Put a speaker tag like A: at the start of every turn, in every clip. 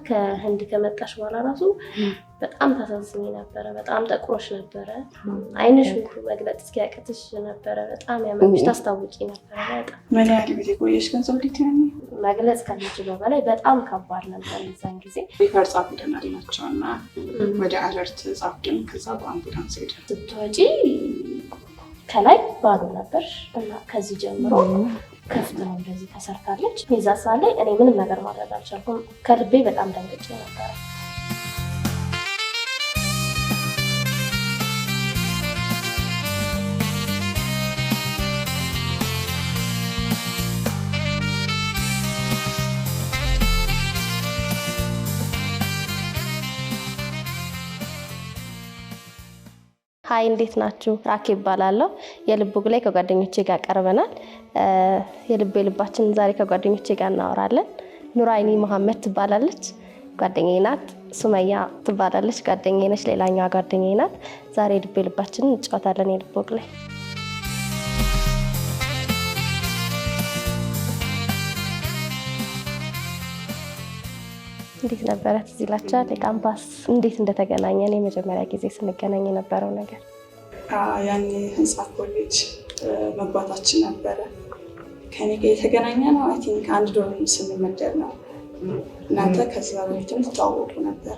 A: ከህንድ ከመጣሽ በኋላ ራሱ በጣም ታሳዝኝ ነበረ። በጣም ጠቁሮሽ ነበረ። አይንሽ መግለጥ እስኪያቅትሽ ነበረ። በጣም ያመምሽ ታስታውቂ ነበረ። በጣም
B: ምን ያህል ጊዜ ቆየሽ ግን ዘውዲት?
A: መግለጽ ከምችለው በላይ በጣም ከባድ ነበር የዛን ጊዜ።
B: ሪፈር ጻፉልናል ናቸውና ወደ አለርት ጻፉልን። ከዛ በአምቡላንስ ሄደ።
A: ስትወጪ ከላይ ባዶ ነበር እና ከዚህ ጀምሮ ከፍት ነው እንደዚህ ተሰርታለች። የዛ ሰዓት ላይ እኔ ምንም ነገር ማድረግ አልቻልኩም። ከልቤ በጣም ደንግጬ ነበረ። ሀይ እንዴት ናችሁ? ራኬ ይባላለሁ። የልብ ወግ ላይ ከጓደኞቼ ጋር ቀርበናል። የልባችን ዛሬ ከጓደኞቼ ጋር እናወራለን። ኑራይኒ መሐመድ ትባላለች፣ ጓደኛዬ ናት። ሱመያ ትባላለች፣ ጓደኛዬ ነች። ሌላኛዋ ጓደኛዬ ናት። ዛሬ ልባችንን እንጫወታለን የልብ ወግ ላይ። እንዴት ነበረ? ትዝ ይላችኋል? የካምፓስ እንዴት እንደተገናኘን የመጀመሪያ ጊዜ ስንገናኝ የነበረው ነገር?
B: ያኔ ህንፃ ኮሌጅ መግባታችን ነበረ። ከኔ ጋር የተገናኘ ነው አይ ቲንክ አንድ ዶርም ስንመደብ ነው። እናንተ ከዛ በፊትም ተዋወቁ ነበር?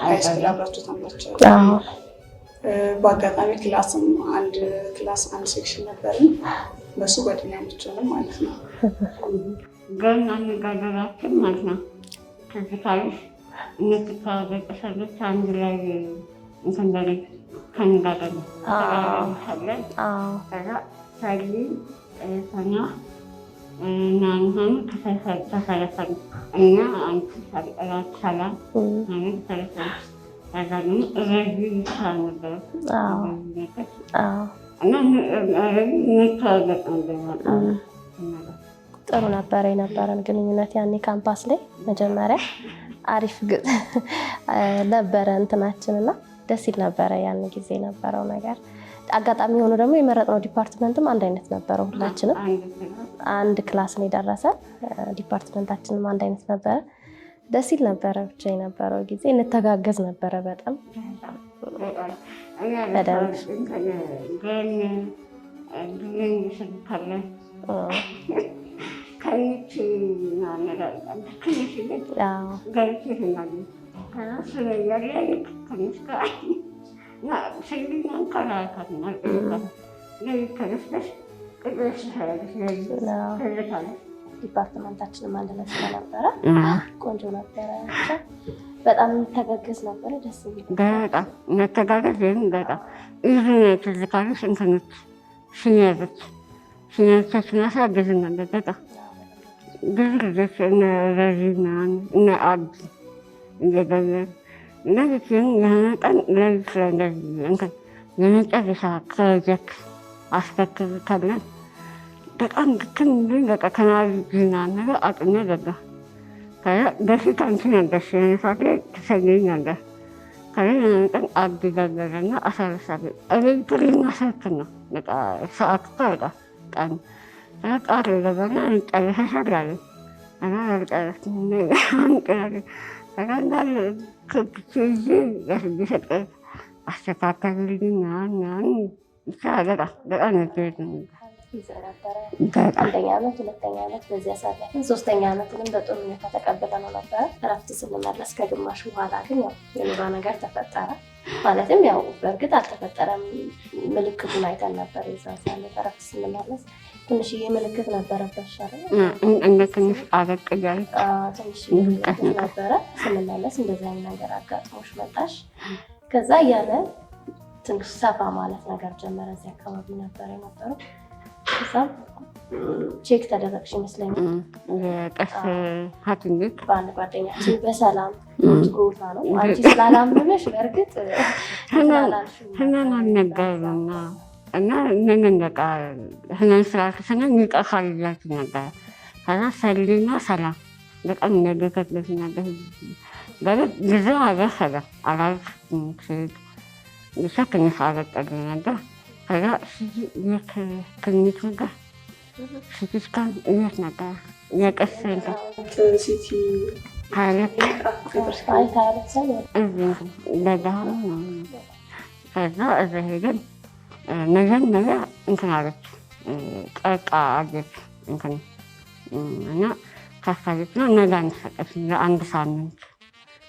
B: ሃይስኩል አብራችሁ ተምራችኋል? በአጋጣሚ ክላስም አንድ ክላስ አንድ ሴክሽን ነበርን። በሱ ጓደኛሞች ሆነን ማለት ነው።
C: ገና አነጋገራችን ማለት ነው ከዚካልሽ የምትተዋወቅ ሰዎች አንድ ላይ እንተንበሪ ከንጋገር ሰለን ከዛ ሰሊ ሰኛ እናንሆኑ ተሰለፈን እና አንቺ ሰላት ሰላም ማለት ተሰለፈን ከዛ ደግሞ ረዚ ይቻል ነበር እና እንተዋወቅ ነበር።
A: ጥሩ ነበረ የነበረን ግንኙነት ያኔ ካምፓስ ላይ መጀመሪያ አሪፍ ነበረ እንትናችንና ደስ ይል ነበረ። ያን ጊዜ ነበረው ነገር አጋጣሚ ሆኖ ደግሞ የመረጥነው ዲፓርትመንትም አንድ አይነት ነበረው። ሁላችንም አንድ ክላስ ነው የደረሰን። ዲፓርትመንታችንም አንድ አይነት ነበረ። ደስ ይል ነበረ ብቻ የነበረው ጊዜ። እንተጋገዝ ነበረ በጣም በደንብ
C: ከይቺ ነገር ትንሽ ልጅ ገብቼ ይሆናል ስለያለ ትንሽ እና ሰይድናን ከራካት ተነስተሽ ቅጥሽ ትላለች።
A: ዲፓርትመንታችንም አንድ ላይ ስለነበረ ቆንጆ ነበረ። በጣም እንተጋገዝ ነበረ። ደስ ይል
C: በጣም መተጋገዝ በጣም ይህ ትዝካለሽ እንትኖች ሲኒየሮች ሲኒየሮቻችን ያሳግዙን ነበር በጣም ብዙ ልጆች እነ ረዚና እነ አብ እየገዘን እንደዚህ የሆነ ቀን ለሊት ላይ እንደዚህ እንትን የመጨረሻ ፕሮጀክት አስከትልተለን በጣም ግትን በቃ ከናዚና ነገር አቅሜ ገባ። ከዛ በፊት አንቺ ነበርሽ የነሳት ላይ ትሰግኝ ነበር። ከዛ የሆነ ቀን አብ ገዘረና አሳረሳለ ኤሌክትሪክና ስልክ ነው በቃ ሰዓት በቃ ቀን ቃል ገዛና እንጨረሻሻል አለ። እና ያልጨረስን አንቀላለ ከዛ እንዳለ ክብች ይዤ ለስድስት ቀን አስተካከልልኝ ምናምን ብቻ በጣም ነበር
A: አንደኛ ዓመት ሁለተኛ ዓመት በዚህ አሳለፍን። ሶስተኛ ዓመትንም በጥሩ ሁኔታ ተቀብለነው ነበረ። እረፍት ስንመለስ ከግማሽ በኋላ ግን ያው የኑራ ነገር ተፈጠረ። ማለትም ያው በእርግጥ አልተፈጠረም፣ ምልክቱን አይተን ነበር። የዛን ሰዓት እረፍት ስንመለስ ትንሽዬ ምልክት ነበረበት
C: እንደ ትንሽ አረቅ እያለ
A: ትንሽ ምልክት ነበረ። ስንመለስ እንደዚህ አይነት ነገር አጋጥሞሽ መጣሽ። ከዛ እያለ ትንሽ ሰፋ ማለት ነገር ጀመረ። እዚህ አካባቢ ነበረ የነበረው። ከዛም ቼክ ተደረግሽ ይመስለኛል
C: ቀስ ሐኪም ቤት
A: በአንድ ጓደኛችን በሰላም ትጎታ ነው። አንቺ ስላላመመሽ በእርግጥ
C: ህመም አልነበረምና እና ምንም በቃ ህመም ስላልተሰማ ይጠፋል እያልኩ ነበረ። ከዛ ሰሊና ሰላም በጣም ነገከትለት ነበር። በእርግጥ ብዙ አልወሰደ አላልኩም ብቻ ትንሽ አልወሰደ ነበር። ከዛ ክሊኒክ ጋር ሲቲ ስካን እየት ነበረ የቀስ
B: ሲቲ
C: ከዛ እዛ ሄደን መጀመሪያ እንትን አለች ቀርቃ አለች እንትን እና ካሳለችና ነዳን ሰጠች ለአንድ ሳምንት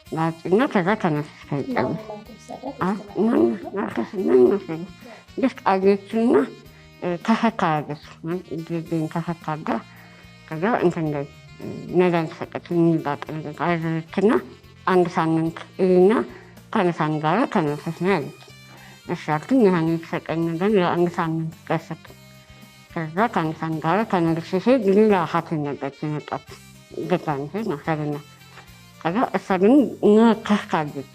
C: ላጭና ከዛ ተነስሽ ከይጠሉ ደስ አለችና ተፈካለች ድን ተፈካጋ ከዛ እንትን ላይ ነዳን ሰጠች የሚባጥ ነገር አዘችና አንድ ሳምንት እና ከነሳን ጋር ተነስሽ ነው ያለች። እሻልኩኝ ያህን የተሰጠኝ ነገር ለአንድ ሳምንት ቀሰት ከዛ ከአንሳን ጋር ተነልሽ ሄድ ሌላ ሐኪም ነበረች የመጣች ገታንሽ ማሰልና ከዛ እሷ ግን ከፍካለች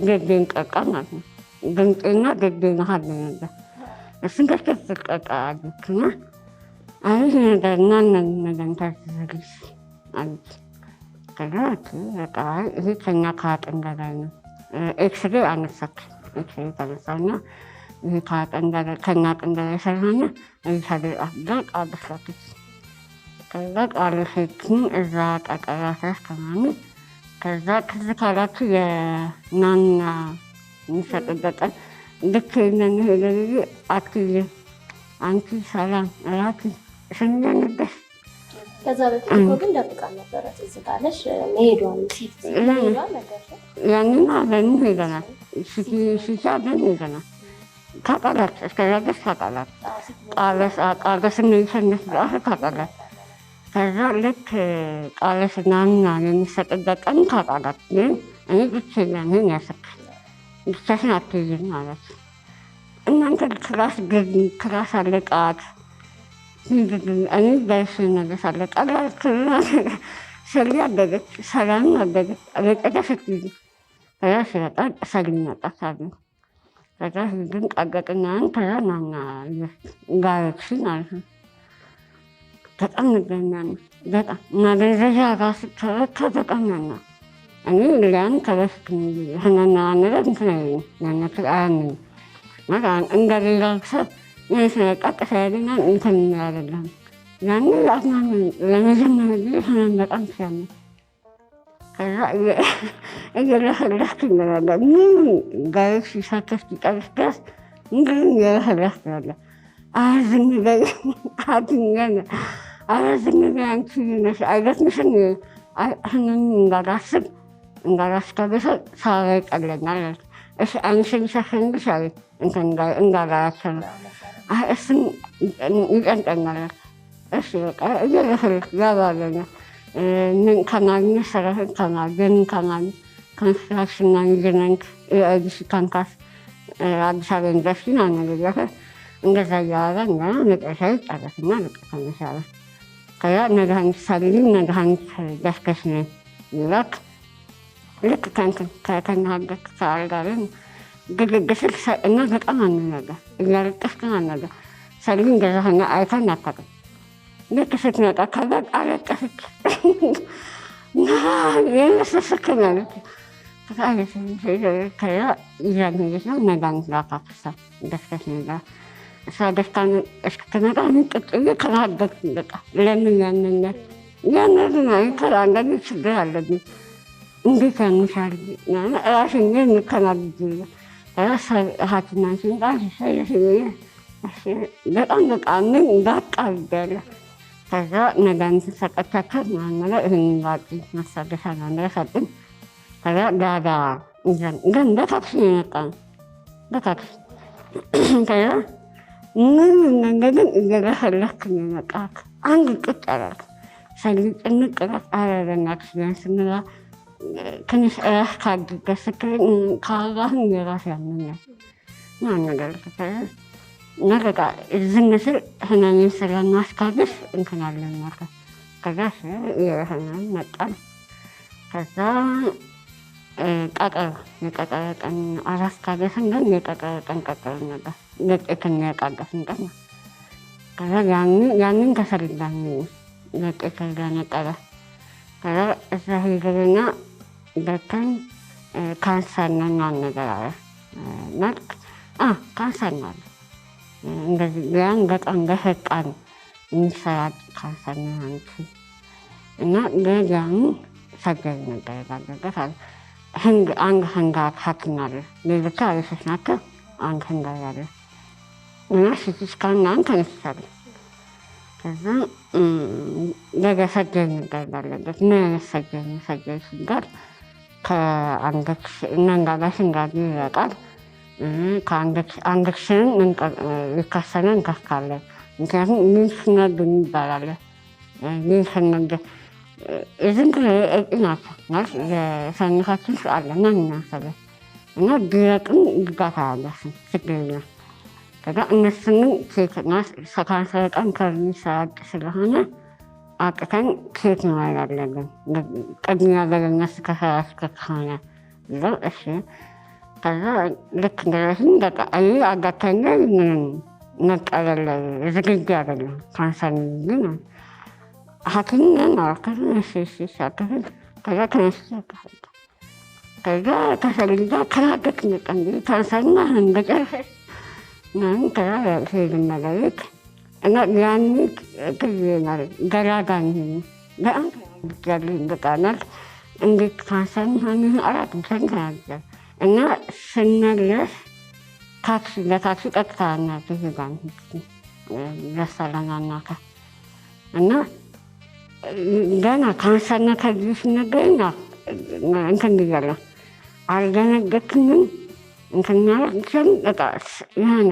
C: ገዴን ቀቃ ማለት ነው ድምጤና ገዴን ሀል ነበር እሱን ከፍከፍ ቀቃ አለችና አይህ ነገር እናነን ነገር ታስዘግሽ አለች። ከዛ በቃ ይሄ ከኛ ከአጥን በላይ ነው ኤክስሬ አነሳች ኤክስሬ ተነሳና ይሄ ከኛ አጥን በላይ ስለሆነ ይሳደ ጋር ቃልሳለች። ከዛ ቃልሴትን እዛ ቀቀራ ሲያስተማሚ ከዛ ትዝ ካላችሁ የናና የሚሰጥበት ቀን ልክ ሄደ አክዬ አንቺ ሰላም እራኪ ስኛንበስ
A: ከዛ በፊት እኮ ግን ደብቃ ነበረ ትዝ ካለሽ መሄዷን ሴት
C: ያንን አለን ሄደናል ሲሻለን ሄደናል ታውቃላችሁ እስከዛ ድረስ ታውቃላችሁ ቃለስን ይሸንፍ ራሱ ታውቃላችሁ። ከዛ ልክ ቃለስናና የሚሰጥበት ቀን ታውቃላችሁ ግን እኔ ብቻዬን ይሄን ያሰብኩት ብቻሽን አትይዥም ማለት እናንተ ክላስ አለቃት እኔ በሽ ነገር አለቃት ሰሊ አደገች ሰላም አደገች አለቀዳ ስትይዝ ከዛ ሲመጣ ሰሊ መጣች አሉ። ከዛ ግን ቃገጥናን ከዛ ናና ጋረች ማለት ነው። በጣም ነገኛል በጣም ማገዘዣ ራሱ ተረታ በጣም ናና እኔ ሊያን ከበስክ ህናና ነገር እንትናይ ናናክል አያምን ማለት እንደሌላ ሰው ቀጥታ ያለና እንትን አይደለም ያን አጥናን ለመጀመሪያ ጊዜ ህናን በጣም ሲያምን ከዛ እየለፈለፍክ ይላል ምን ጋይስ ሲሳተፍ ሊቀርስ ድረስ እንግዲህ እየለፈለፍክ ያለ ዝም በይ አትኛለ ዝም በይ አንቺ ነሽ አይገትምሽም ህናን እንዳላስታገሰ ሳራ ይቀለኛል እሺ አንቺን ሸፍንልሽ አለ እንትን እንዳላያቸው ነው እሱን ይጨንቀኛል። እሺ በቃ እየለፈለፍክ ያባለኛ ከማግኘት ሰራህን ከማገን ኮንስትራክሽን ማኔጅመንት የአዲስ ካምፓስ አዲስ አበባ ዩኒቨርሲቲ ነው ነገርያፈ እንደዛ እያወራ እኛ መጨረሻ ጨረስና በቃ ተነሳለ። ከዛ መድኃኒት ሳልልኝ መድኃኒት ደስከሽ ነኝ ይላክ ልክ ከእንትን ከተናገር ከአልጋለን ግግግስል እና በጣም አነጋ እያለቀስክ አነጋ ሳልልኝ ገዛህና አይተን አታውቅም ልክ ስትመጣ ከዛ አለቀሰች የለሰስክ ማለት ከዛ እያገኘች ነው መድኃኒት ላካፍሳ ደስከሽ ነጋ እሷ ደስታን እስክትመጣ ምንጥጥዬ ከናገርኩ በቃ ለምን ያመኛል ያንን አይተህ አንዳንድ ችግር አለብኝ እንዴት ያምሻል ራሽን የሚከናብጅ ሐኪማችን ጋር በጣም በቃ ምን እንዳቃልዳለ ከዛ መድኃኒት ሰጠቻቸው ማመለ ይህን ባቂ ማሳደሻ ናንደ ሰጥን ከዛ ዳዳ ግን በታክሲ የመጣ ነው በታክሲ ከዛ ምን መንገድን እየለፈለክ የመጣት አንድ ቅጥ አላልክ ሰሊ ጭንቅ ረት አረረናክስ ቢያንስምላ ትንሽ እራስ ካድርገህ ስትል ካላህን የራስ ያመኛል ያን ነገር እና በቃ ዝም ስል ህመሜን ስለማስታገስ እንትን አለን ማለት ከዛ የህመም መጣል ከዛ ቀጠሮ የቀጠሮ ቀን አላስታገስን ግን የቀጠሮ ቀን ቀጠሮ ነበር ለጤክና የቃገስን ቀን ከዛ ያንን ተሰልዳኝ ለጤክ ነጠረ ከዛ እዛ ሄደና በተን ካንሰር ነኝ ነገር አለ መልክ ካንሰር ነው እንደዚህ ያን በጣም በፈጣን የሚሰራጭ ካንሰር ነው አንቺ እና ለዛም ሰርጀሪ መደረግ አለበት አለ። አንድ ህንድ ሐኪም አለ፣ ሌሎቹ አሪፎች ናቸው። አንድ ህንድ አለ እና ሲቲ ስካን ምናምን ተነስቻለሁ። ከዛ ነገ ሰርጀሪ መደረግ አለበት። ምን አይነት ሰርጀሪ ሲባል መንጋጋሽን ጋር ይረቃል። አንገትሽንን ይከሰነ እንከፍካለን። ምክንያቱም ሊንፍ ነርቭ የሚባል አለ። ሊንፍ ነርቭ ዝም ብሎ እጢ ናቸው ማለት የሰውነታችን ውስጥ አለ ማንኛውም ሰው እና ቢረቅም ጉዳት አያደርስም፣ ችግር የለም። ከዛ እነሱንም ካንሰር ጠንከር የሚሰራጭ ስለሆነ አውጥተን ቼክ ማድረግ አለብን። ቅድሚያ ለእነሱ ከሰራጭ ከሆነ ብለው እሺ። ከዛ ልክ እንደረስም በቃ አጋጣሚ ምንም መቀበል ዝግጁ አይደለም። ካንሰር ግን ሐኪም ናከል ሲሳተፍን ከዛ ተነስቶ ያቀፋል። ከዛ ከሰልጋ ከራገት መጠን ካንሰርና እንደጨረሰች ምናምን ከዛ ሄድን መለየት እና ያን ጊዜ ማለት ገላጋኝ በጣም ያለኝ በቃናል እንዴት ካንሰር ሆን አላውቅም ተንገናገር እና ስንመለስ ለታክሲ ቀጥታ እናቴ ሄዳን ያሳለናናካ እና ገና ካንሰርና ከዚህ ስነገረኝ እንትን ብያለሁ። አልደነገጥኩኝም። እንትን ማለትም በቃ የሆነ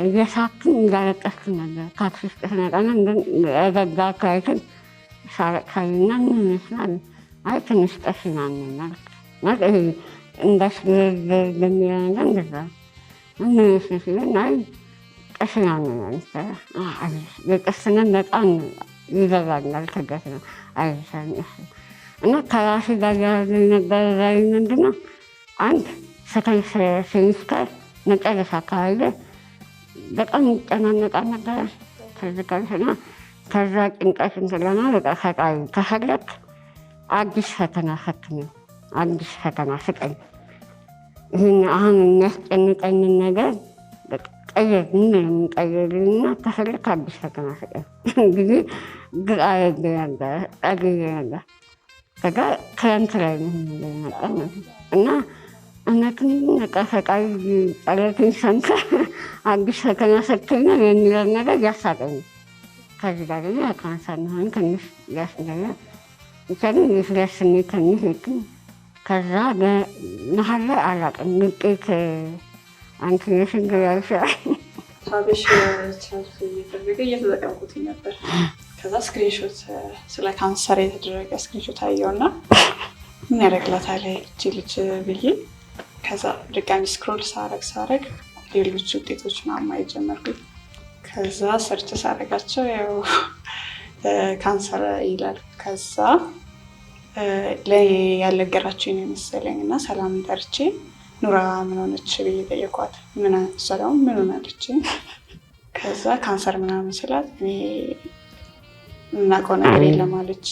C: እየሳቅኩኝ እያለቀስኩ ነበር። ታክሲ ውስጥ ስመጣና እገዛ አካባቢትን ሳለቅሳልና ምን ይመስላል? አይ ትንሽ ቀስ ይናነኛል ማለት ይሄ እንዳስ በሚለው ነገር እንደዛ ምን ይመስል ሲለኝ አይ ቀስ ይናነኛል የቀስነት በጣም ይበዛኛል። ክብደት ነው አይሰኝ እና ከራሴ ጋር ያለኝ ነገር ላይ ምንድነው አንድ ሰከንድ ሴሚስተር መጨረሻ አካባቢ በጣም ይጨናነቃል ነበር። ትዝቀልና ከዛ ጭንቀት እንትለና በቃ ፈጣሪ ከፈለክ አዲስ ፈተና ፈትኝ፣ አዲስ ፈተና ስጠኝ። ይህን አሁን የሚያስጨንቀኝን ነገር ቀይር ቀይርልና ከፈለክ አዲስ ፈተና ስጠኝ ጊዜ ግራ ነበር ጠግዬ ነበር። ከዛ ክረምት ላይ መጣ እና እውነትን በቃ ፈጣሪ ጸሎቴን ሰምቶ አዲስ ፈተና ሰጥቶኛል የሚለው ነገር ያሳቀኝ። ከዚህ ጋር ደግሞ ካንሰር መሆን ትንሽ ያስገኛል። ምክንያቱም የፍሬሽ ስሜት ትንሽ ይቅም። ከዛ መሀል ላይ አላውቅም ውጤት አንትነሽን ያልሻል
B: ሀበሽ ቻርት እየተደረገ እየተጠቀምኩት ነበር። ከዛ ስክሪንሾት ስለ ካንሰር የተደረገ ስክሪንሾት አየውና ምን ያደርግላታል እቺ ልጅ ብዬ ከዛ ድጋሚ ስክሮል ሳረግ ሌሎች ውጤቶች ማየት ጀመርኩኝ። ከዛ ሰርች ሳረጋቸው ያው ካንሰር ይላል። ከዛ ለኔ ያልነገራችሁኝ መሰለኝ እና ሰላም ጠርቼ ኑራ ምን ሆነች ብዬ ጠየኳት። እሷ ደግሞ ምን ሆናለች? ከዛ ካንሰር ምናምን ስላት እኔ የምናውቀው ነገር የለም አለች።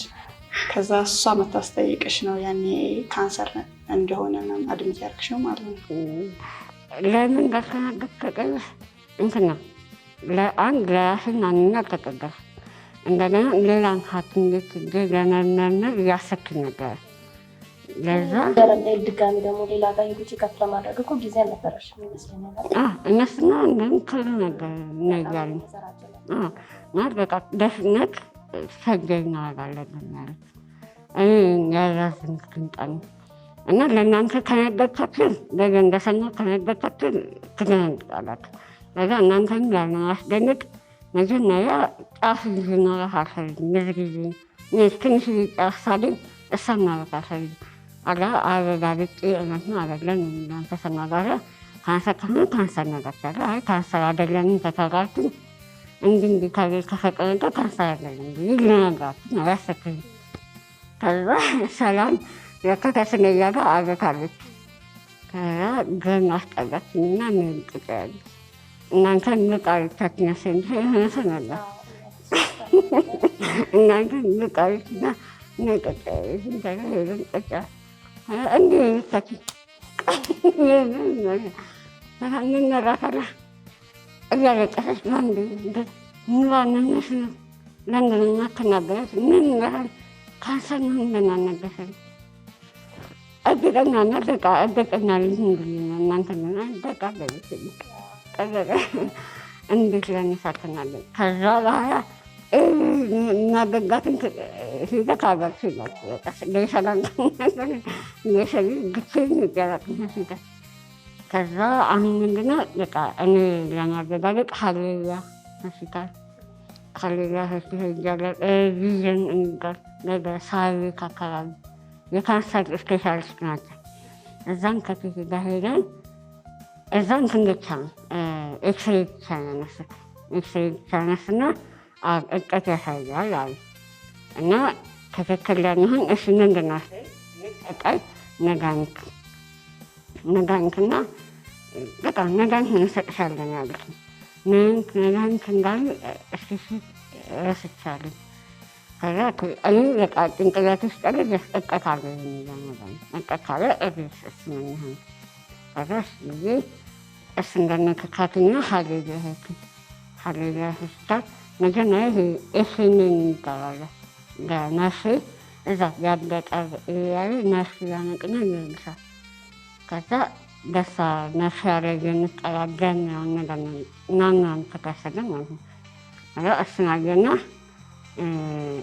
B: ከዛ እሷ መታስጠይቅሽ ነው ያኔ ካንሰር እንደሆነ አድሚት ያደረግሽው ማለት ነው።
C: ለምን ጋርተናገት ተቀበስ እንትና ለአንድ ለራስን ማንነት ተቀበስ እንደገና ሌላን ሐኪም ቤት ለመመርመር እያሰብኩኝ ነበር። ለዛ
A: ድጋሚ ደግሞ ሌላ ጋር ሄዱ ቼክአፕ ለማድረግ እኮ ጊዜ አልነበረሽም ይመስለኛል።
C: እነሱማ እንደምትሉ ነበር ነጋሪ ማለት በቃ በፍጥነት ሰርጀሪ ማድረግ አለብን ማለት ያራዝምክን ቀን እና ለእናንተ ከነገርኳችሁ ነገ እንደሰማ ከነገርኳችሁ ትደነግጣላችሁ። ለዛ እናንተን ላለማስደነቅ መጀመሪያ ጫፍ ጊዜ ማረፍ አልፈልግም። ብዙ ጊዜ ትንሽ ጫፍ ሳገኝ እሷን ማረፍ አልፈልግም። አረጋግጬ እውነት ነው አይደለም እናንተ ሰናጋሪ ካንሰር ከሆነ ካንሰር ነገርቻለ አይ ካንሰር አይደለንም ከተባልኩኝ እንዲህ ከፈቀደ ካንሰር አይደለም ብዬ ልነግራችሁ ነው ያሰብኩኝ። ከዛ ሰላም ከስነያ ጋር አብረታለች። ከዛ ግን አስጠጋችኝና ምን ቅጫለች እናንተ ንቃሪቻችን ያሰንት የሆነ ሰናለ እናንተ ንቃሪችና ነቀጫለች እንተጋ ሄደን ቀጫ እንዲህ ታኪ ምንነራካላ እያለቀሰች ለአንድ ምራነነሽ ነው ለአንድነኛ ተናገረች። ምን ያህል ካንሰር ነው እንደናነገሰኝ እርግጠኛና በቃ እርግጠኛ ልጅ እንግዲህ እናንተ ምን በቃ በልኝ ጠበቀ እንዴት ለኔ ሳትናለኝ ከዛ በኋላ እናደጋትን ሂደት አገር ሲላት በቃ ለሰላም ለሰላም ግጭኝ ይገራል ሂደት ከዛ አሁን ምንድነው በቃ እኔ ለማረጋገጥ ሀሌሉያ ሆስፒታል ሀሌሉያ ሆስፒታል ያለ ቪዥን የሚባል ነገር ሳሪክ አካባቢ የካንሰር ስፔሻሊስት ናቸው። እዛም ከፊት ጋር ሄደን እዛም ትንገቻ ነው ኤክስሬ ብቻ ነው ያነሱት። ኤክስሬ ብቻ ያነሱና እብጠት ያሳያል አሉ እና ትክክል ለሚሆን እሺ ምንድን ነው ቀጣይ መድኃኒትና በቃ መድኃኒት እንሰጥሻለን ያሉት መድኃኒት እንዳሉ እስኪ ረስቻለሁ። ከዛ እኔ በቃ ጭንቅላት ውስጥ ያለ እብጠት አለ የሚለው መድኃኒት እብጠት ካለ እሱ ነው የሚሆነው። ከዛ ጊዜ እሱ እንደነክካትና ሀሌሉያ ሆስፒታል መጀመሪያ ይሄ ኤፍኤምኤን ይባላል በነርሴ እዛ ያበጠ ያለ ነርስ ያመቅና ይልሳል። ከዛ በሳ ነርስ ያደረገ የምጠራገን ነገር ናናን ተከሰደ ማለት ነው። ከዛ እሱን አየና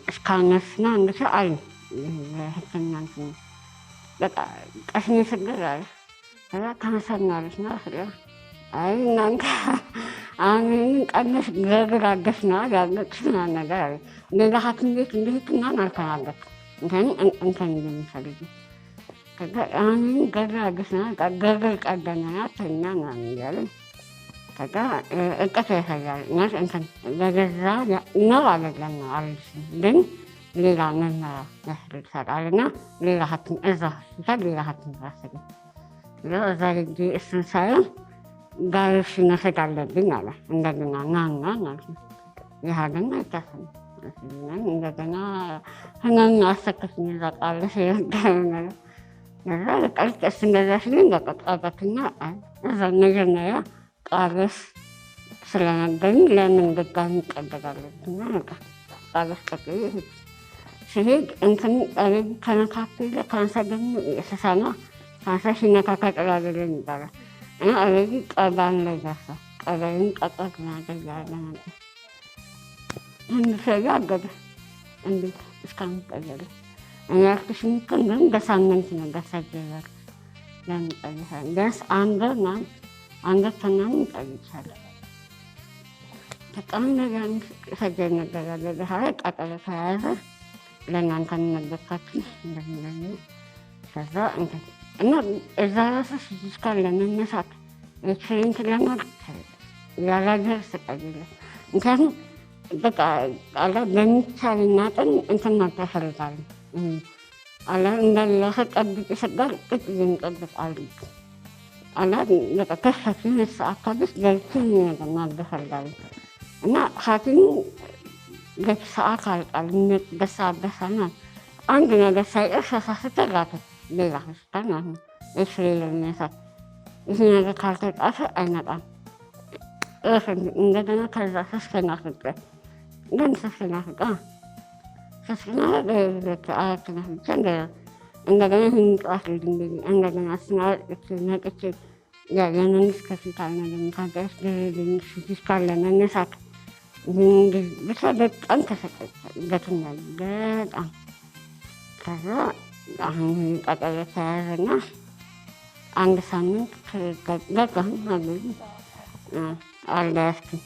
C: እስካነስና እንደሰ አይ ለሕክምና እንትን በቃ ቀስሜ ስገር አለ። ከዛ ካንሰር ነው አለች ና ስለ አይ እናንተ አሁን ቀነስ ግርግር አገስ ነው ያለችና ነገር አለ። ሌላ ሐኪም ቤት እንደ ሕክምናን አልተናገርኩም ምክንያቱም እንትን እንደሚፈልግ ከዛ አሁን ግርግር አገስ ነው ግርግር ቀደና ተኛ ምናምን እያለን ከዛ እብጠት ያሳያል ማለት እንትን በገዛ ነው አይደለም ነው አልልሽም ግን ሌላ ምርመራ ያስፈልግሻል አለና ሌላ ሐኪም እዛ ሆስፒታል ሌላ ሐኪም ወሰደኝ። እዛ ሄጄ እሱን ሳየው ጋርሽ መውሰድ አለብኝ አለ እንደገና ናና ማለት ነው። ይህ ግን አይታሰብም እንደገና ህመም አሰከስኝ እዛ ቃልሽ ነገር እዛ በቃ እሱ እንደዛ ሲለኝ በቃ ጣበትና እዛ መጀመሪያ ቃልስ ስለነበረኝ ለምን ድጋሚ ይቀደዳለብና በቃ ቃልስ ቀጥዬ ሲሄድ እንትን ከነካክለ ካንሰር ደግሞ ስሰማ ካንሰር ሲነካካ ጥሩ አይደለም ይባላል እና እዚህ ቀዳን ላይ ደርሳ ቀዳይን ቀጠት ማድረግ ያለ ነበር እንድሰጋ አገደ እንዴት እስካምቀየለ እኔ ያልኩሽ ምክን ግን በሳምንት ነው በሰጀያል ለምን ጠይሻል ቢያንስ አንገተናም ይጠይቻል በጣም ነገር ሰጀር ነገር ያለ ለሀያ ቀጠለ ተያያዘ ለእናንተ ነገርኳችሁ እንደሚለኝ ከዛ እንትን እና እዛ ራሱ ፊዚካል ለመነሳት ኤክስሬንት ለማድረግ ያላገር ስቀይለ ምክንያቱም በቃ አላ በሚቻል መጠን እንትን ማድረግ እፈልጋለሁ አላ እንደሌላ ሰው ጠብቅ ይሰጣል ጥቅ የሚጠብቅ አልግ አላ በቃ ከሰፊ ሰዓት ውስጥ ገብቼ ነገር ማድረግ እፈልጋለሁ እና ሐኪሙ በሰዓት አልቃል በሰዓት አንድ ነገር ሳይቀር ሳስተላተ ሌላ ሆስፒታል ማለት ነው ኤክስሬ ለመነሳት ይህ ነገር ካልተጣፈ አይመጣም። እንደገና ከዛ ሶስተኛ ፍቅር ግን ሶስተኛ ፍቅር አራተኛ ፍቅር እንደገና ይህን ጠዋት እንደገና ስናወጥ ነቅቼ የመንግስት ከፊታል ነገር ካገስ ፊዚካል ለመነሳት ብቻ በጣም ተሰቀበትኛል በጣም ከዛ አሁን ቀጠለ ተያዘና አንድ ሳምንት በቃም አለኝ አልዳያስኩኝ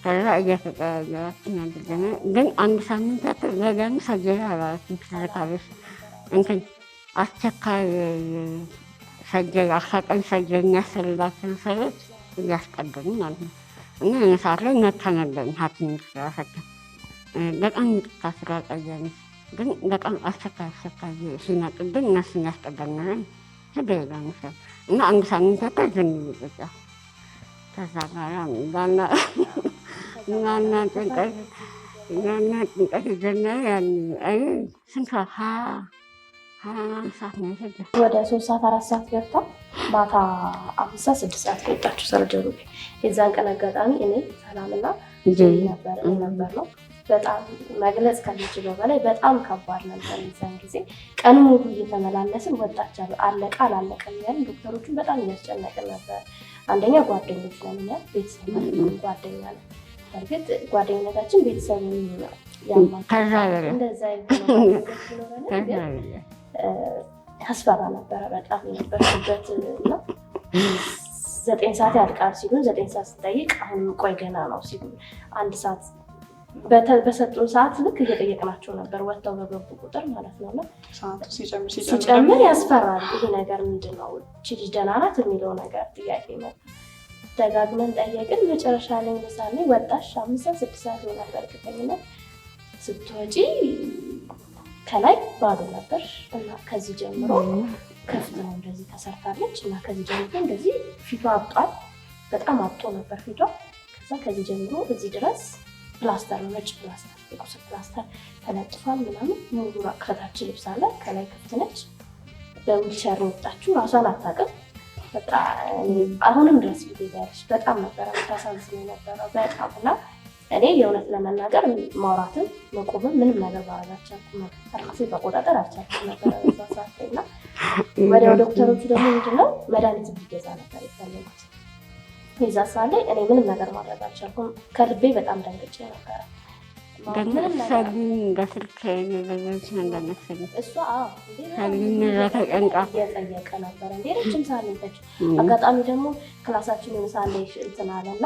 C: ከዛ እየተቀያየራችን ያደገነ ግን አንድ ሳምንት ያክል በገን ሰጀሪ አላረኩም ትዝካለች እንትን አስቸኳይ ሰጀሪ አፋጣኝ ሰጀሪ የሚያስፈልጋቸውን ሰዎች እያስቀደሙ ማለት ነው። እና የሆነ ሰዓት ላይ መታ ነበረኝ ሐኪም ስላፈታ በጣም ይቅርታ ስላልቀየመኝ ግን በጣም አስቸኳይ ሲመጡብን እነሱን ያስቀደምነን ችግር የለም እና አንድ ሳምንት ያክል ዝም ብዬ ከዛ ጋር ጋና ጭንቀት ጀመረ። ስንት ሰዓት ነው የፈጀው?
A: ወደ 3 ሰዓት 4 ሰዓት ገብታ ማታ 5 ሰዓት 6 ሰዓት ወጣችሁ ሰርጀሪ። የዛን ቀን አጋጣሚ እኔ ሰላምና ነበር ነው በጣም መግለጽ ከሚችለው በላይ በጣም ከባድ ነበር። የዛን ጊዜ ቀን ሙሉ እየተመላለስን ወጣች አለቀ አላለቀም እያልን ዶክተሮቹን በጣም እያስጨነቅን ነበር። አንደኛ ጓደኞች ነን እኛ፣ ቤተሰብ ጓደኛ ነን። በእርግጥ ጓደኝነታችን ቤተሰብ እንደዛ ያስፈራ ነበረ በጣም የነበርኩበት እና 9 ሰዓት ያልቃል ሲሉን 9 ሰዓት ስጠይቅ አሁን ቆይ ገና ነው ሲሉን 1 ሰዓት በሰጡን ሰዓት ልክ እየጠየቅናቸው ነበር ወጥተው በገቡ ቁጥር ማለት ነው። እና ሲጨምር ያስፈራል። ይሄ ነገር ምንድን ነው እቺ ልጅ ደህና ናት የሚለው ነገር ጥያቄ መጣ። ደጋግመን ጠየቅን። መጨረሻ ላይ ምሳሌ ወጣሽ 5 ሰዓት 6 ሰዓት ነው ነበር እርግጠኝነት ስትወጪ ከላይ ባዶ ነበር እና ከዚህ ጀምሮ ከፍት ነው እንደዚህ ተሰርታለች እና ከዚህ ጀምሮ እንደዚህ ፊቷ አብጧል። በጣም አብጦ ነበር ፊቷ። ከዛ ከዚህ ጀምሮ እዚህ ድረስ ፕላስተር ነው፣ ነጭ ፕላስተር፣ የቁስል ፕላስተር ተለጥፏል ምናምን። ሙሉ ከታች ልብስ አለ፣ ከላይ ክፍት ነች። በዊልቸር ወጣችሁ፣ ራሷን አታውቅም። በቃ አሁንም ድረስ ቢሄዳለች። በጣም ነበረ የምታሳዝነው የነበረው በጣም እና እኔ የእውነት ለመናገር ማውራትም መቆምም ምንም ነገር ማድረግ አልቻልኩም ነበር። ራሴን መቆጣጠር አልቻልኩም ነበር በዛ ሰዓት ላይ እና ወዲያው ዶክተሮቹ ደግሞ ምንድነው መድኃኒት እንዲገዛ ነበር የፈለጉት። የዛ ሰዓት ላይ እኔ ምንም ነገር ማድረግ አልቻልኩም። ከልቤ በጣም ደንግጬ ነበረ። እየጠየቀ ነበረ እንዴ ረጅም ሰዓት ነች። አጋጣሚ ደግሞ ክላሳችን የሆነ ሰዓት ላይ እንትን አለና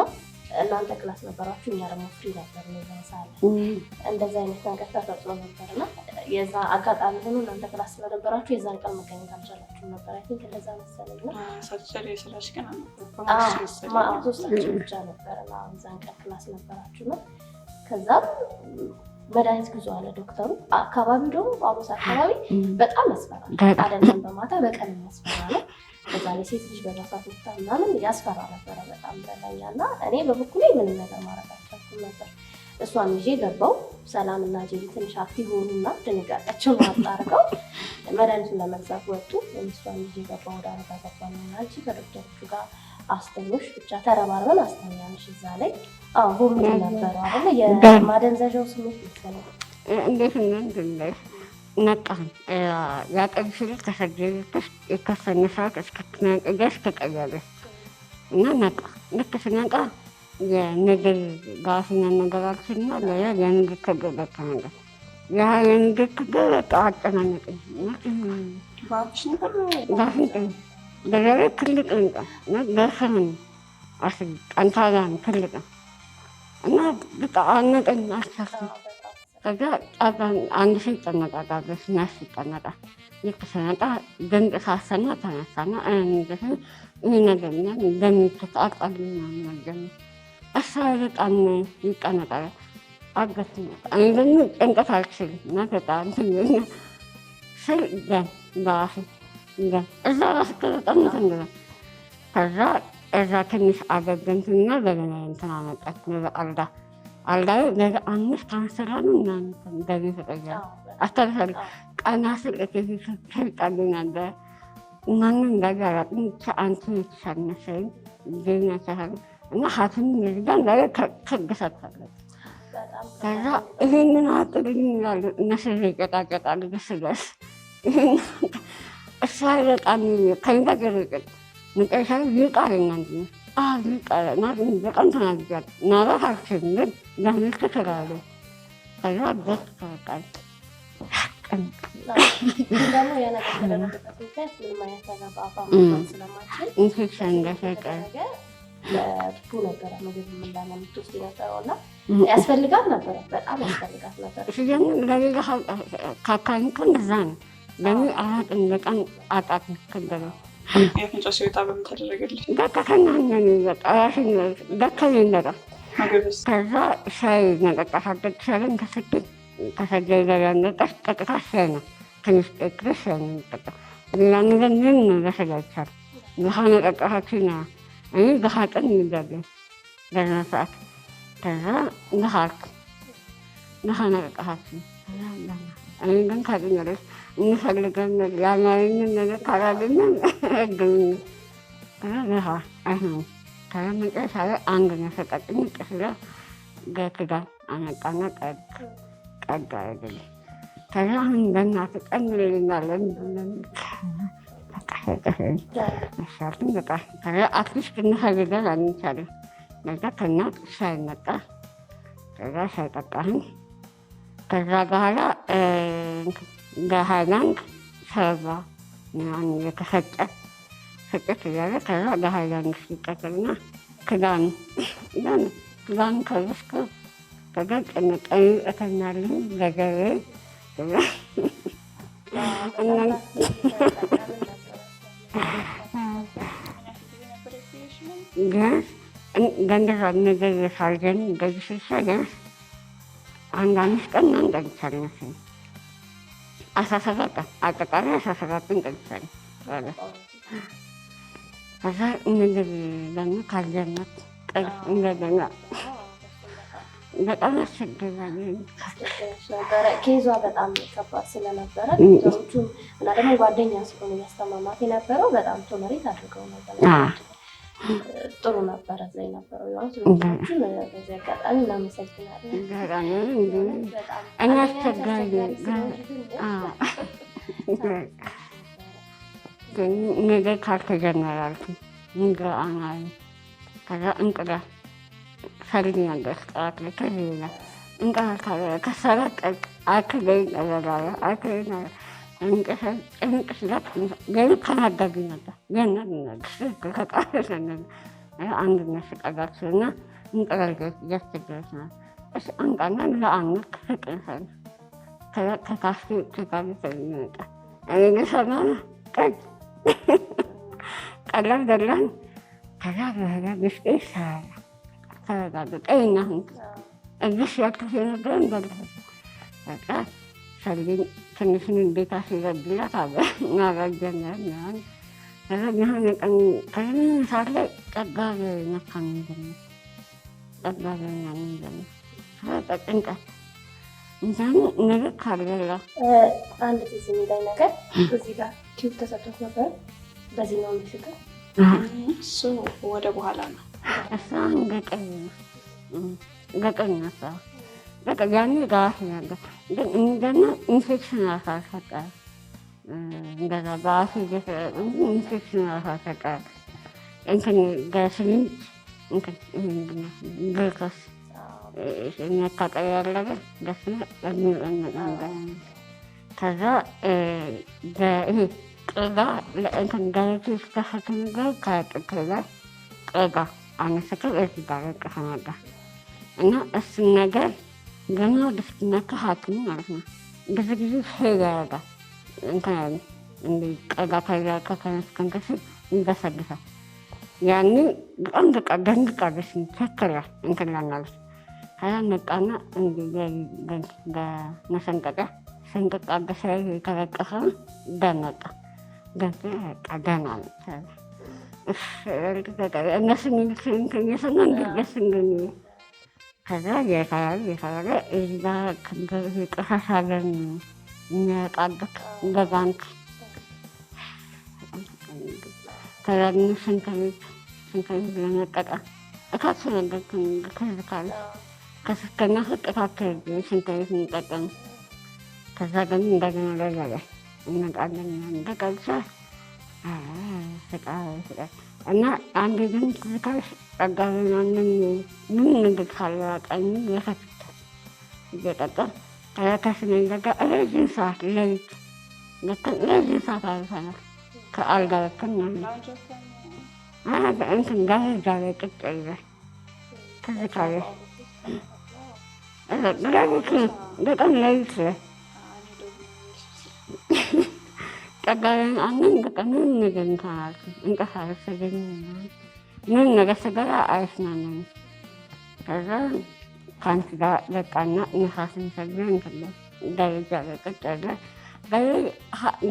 A: እናንተ ክላስ ነበራችሁ፣ እኛ ደግሞ ፍሪ ነበር ሳለ እንደዚህ አይነት ነገር ተፈጥሮ ነበርና የዛ አጋጣሚ ሆኖ እናንተ ክላስ ስለነበራችሁ የዛን ቀን መገኘት አልቻላችሁም ነበር። አይ ቲንክ እንደዛ መሰለኝና ሶስታችን ብቻ ነበርና የዛን ቀን ክላስ ነበራችሁ ነው። ከዛም መድኃኒት ግዙ አለ ዶክተሩ። አካባቢው ደግሞ ጳውሎስ አካባቢ በጣም ያስፈራል። አይደለም በማታ በቀን ያስፈራል። በዛ ላይ ሴት ልጅ በራሳት ወጥታ ምናምን ያስፈራ ነበረ በጣም በላኛ እና እኔ በበኩሌ ምንም ነገር ማድረግ አልቻልኩም ነበር። እሷን ይዤ ገባው። ሰላም እና ጄሪ ትንሽ አክቲቭ ሆኑና ድንጋጤያቸውን አጣርገው መድኃኒቱን ለመግዛት ወጡ። እሷን ይዤ ገባው። ወደ አረጋ ገባን እና አንቺ ከዶክተሮቹ ጋር አስተኞች ብቻ ተረባርበን አስተኛንሽ እዛ ላይ። አዎ ሁሉም ነበረው አይደለ የማደንዘዣው ስሜት ይሰማል።
C: እንዴት ነው ነቃን ያጠብሽል ተሰጀልሽ የከፈነ ሰዓት እስክትነቅ ድረስ ተቀያለሽ እና ነቃ። ልክ ስነቃ የንግድ ጋፍኛ ነገራችንና ሌላ የንግድ ተገበታ ነገር ያ የንግድ ተገበታ አጨናነቀኝ። ጋፍኝ በዛ ላይ ትልቅ ንቃ እና ገርሰምን ጠንታራ ትልቅ እና በቃ አነቀኝ አስታፍ ከዛ አንድ ሰው ይጠነቃቃል፣ ነርስ ይጠነቃል። ልክ ስነቃ ድምፅ ሳሰማ ተነሳና ይህ ነገር እንደምትጣጣል ነገር እሷ በጣም ይጠነቃል። አገት እኔ ደግሞ ጭንቀት አልችልም እና በጣም ስል በራሴ እዛ ራስ በጣም ትንግለ ከዛ እዛ ትንሽ አገገንትና በገና እንትን አመጣች በአልጋ አልጋዬ ነገ 5 ካንሰራ ነው ምናምን እንደዚህ ተቀየረ። አስተርፈል ቀና ስል ሰልጣልኝ ነበር ማንም እንደዚህ አላውቅም። ብቻ አንቺ የተሻልመሰለኝ ዜና ሰሀል እና ሐኪም ይዝጋን ዛሬ ከገሰታለች። ከዛ ይህንን አጥልኝ ይላሉ እነሱ ይቀጣቀጣሉ። ደስ ደስ እሷ በጣም ከሚተገርቅል መጨረሻ ይቃለኛ እንዲ ይቃለ በጣም ተናግጃል ናራት አልችልም ግን ለምልክ ትላሉ። ከዛ ደስ ተወቃል
A: ደግሞ የነገር ምክንያት ምንም አይነት ተገባባ ስለማችል
C: ኢንፌክሽን እንደፈቀር
A: በቱቦ ነበረ ምግብ የምንላለ የምትወስድ የነበረው እና ያስፈልጋት ነበረ፣ በጣም ያስፈልጋት ነበረ።
C: ሲጀምር ለሌላ ካካኒኮ እንደዛ ነው። ለምን አላቅም በጣም አጣት ምክንደረ
B: የፍንጫ ሲወጣ በምን ተደረገልሽ?
C: ደከተናኛን ራሽን ደከኝ እንደራ ከዛ ሻይ ነጠጣሳደግ ሻለን ከሰጀ ያነጠሽ ቀጥታ ሻይ ነው ትንሽ ጠቅረሽ ሻይ ነው የሚጠጣ ሌላ ነገር ምን መለሰግ አይቻል። ውሃ ነጠጣሳችን ና እኔ ገሃጠን ይዛለን በዛ ሰዓት ከዛ ገሃልክ ገሃ ነጠጣሳችን እኔ ግን ካገኘለች እንፈልገን ያማረኝን ነገር ካላገኘን እግኝ ገሃ አይሆንም። ከዛ መጨረሻ ላይ አንድ ነው ሰጠችኝ። ጥስላ ገክዳል አመጣና ቀድ አደረገልኝ። ከዛ አሁን በእናትህ ቀንልኛል እሻልኩኝ። በቃ ከዛ አትሊስት እንፈልገን አንቻለን። ከዛ ከእናት ሻይ መጣ። ከዛ ሻይ ጠጣሁኝ። ከዛ በኋላ በሃይላንድ ሸርባ ምናምን እየተሰጠ ስጥት እያለ ከዛ በሃይላንድ ሲቀጥልና ክዳኑ ከውስጡ ከዛ ጨነቀኝ እተኛለሁ ለገሬ ገንዘብ ነገር ሳልገኝ እንደዚህ ስሰገስ አንድ 5 ቀን ምናምን ጠግቻለሁ መሰለኝ። 17 ቀን አጠቃላይ 17 ቀን ጠግቻለሁ። ከዛ ምግብ ደግሞ ካልጀመርኩ እንደገና በጣም አስቸገራል
A: ነበረ። ኬዟ በጣም ከባድ ስለነበረ ዶክተሮቹም እና ደግሞ ጓደኛ ስለሆነ ያስተማማት የነበረው በጣም ቶለሬት አድርገው ነበር። ጥሩ ነበረ እዛ የነበረው ዶክተሮቹን በዚህ አጋጣሚ እናመሰግናለን።
C: እኛ አስቸጋሪ ነገር ካልተጀመረ አልኩኝ ምግብ አማረኝ። ከዛ እንቁላል ፈልግ ነበር ጠዋት ላይ ከዚህ ይላል እንቁላል ከሰራ አክለኝ እበላለሁ አክለኝ ጭንቅ ስላት ገና ተናዳጊ ነበር። ገና ከጣሰነ አንድነት ስጠጋችና እንቁላል እያስቸገረች ነው። እሺ አንቃና ለአመት ፍቅር ከዛ ከካፌ ተጋቢ ተሚመጣ እኔ ነሰማ ቀላል ደላን ከዛ በኋላ ብስጤ ይሰራል ተረጋግጠኝና እዚህ ያክፍ የነበረ እንደለሁ በቃ ሰልኝ ትንሽን እንዴት አስይዘብላት አለ እናረጀነር ምናምን ከዛ የሆነ ቀን ከምን ሳለ ጠጋቢ መካን ምንድነው ጠጋቢ ምንድነው ጭንቀት እንዛን ነገር ካለላ
A: አንድ ጊዜ የሚለኝ ነገር እዚህ ጋር ቲዩብ ተሰጥቶት ነበር። በዚህ ነው የሚስቀው
B: እሱ ወደ በኋላ ነው
C: እሷ ገጠኝ ነሳ ገጠጋኒ ጋር ያለ ግን እንደና ኢንፌክሽን አሳሰቀ እንደዛ ጋር ኢንፌክሽን አሳሰቀ እንትን ጋስሊን እንትን ግልኮስ መታጠቢያ ያለበ ደስነ ከዛ ይሄ ቅጋ ለእንትን ገረቱ ስከፈትን ጋር ከጥቅጋ ቅጋ አነሰከል እዚህ ጋር ቀሰናዳ እና እሱን ነገር ገና ወደፊትነካ ሐኪም ማለት ነው ብዙ ጊዜ ፌል ያደርጋል። እንትን እንዲህ ቅጋ ከከነስከንከስ ይገሰግሳል። ያኔ በጣም በቃ ደንግጣለች ትክክላል እንትን ላናለች ከዛ መጣና በመሰንቀቂያ ስንቅቅ አገሰ የተለቀሰ ደመጣ ገንዘ ቀደና እነሱ ሚልስንክኝስና እንድገስንግኝ ከዛ የታለ እዛ ቅሳሳለን የሚያወጣበት እንደ ባንክ ከዛ ስንከቤት ለመጠቀም እካሱ ነገር ከዝ ካለ ከስከና ፍጥታት ስንከቤት እንጠቀም ከዛ ግን እንደገና ለዘለ እንመጣለን እንደቀልሳ እና አንድ ግን ትዝካሽ ጠጋቢናንን ምን ምግብ ካለዋጣኝ የከፍት እየጠጣ ከስነኝ ዘጋ ረዥም ሰዓት ለሊት ረዥም ሰዓት አልፈናል። ከአልጋ በኩል እንትን ጋዛ ላይ ቁጭ ይላል ትዝካለሽ ለሊት በጣም ለሊት ላይ ጠጋቢን አንን በቃ ምን ነገር እንኳን እንቀሳቀስ ገኝ ምን ነገር ስገባ አይስማማኝም። ከዛ ከአንቺ ጋር በቃና ነፋስን ሰግረን እንትን ደረጃ ላይ ቁጭ ብለን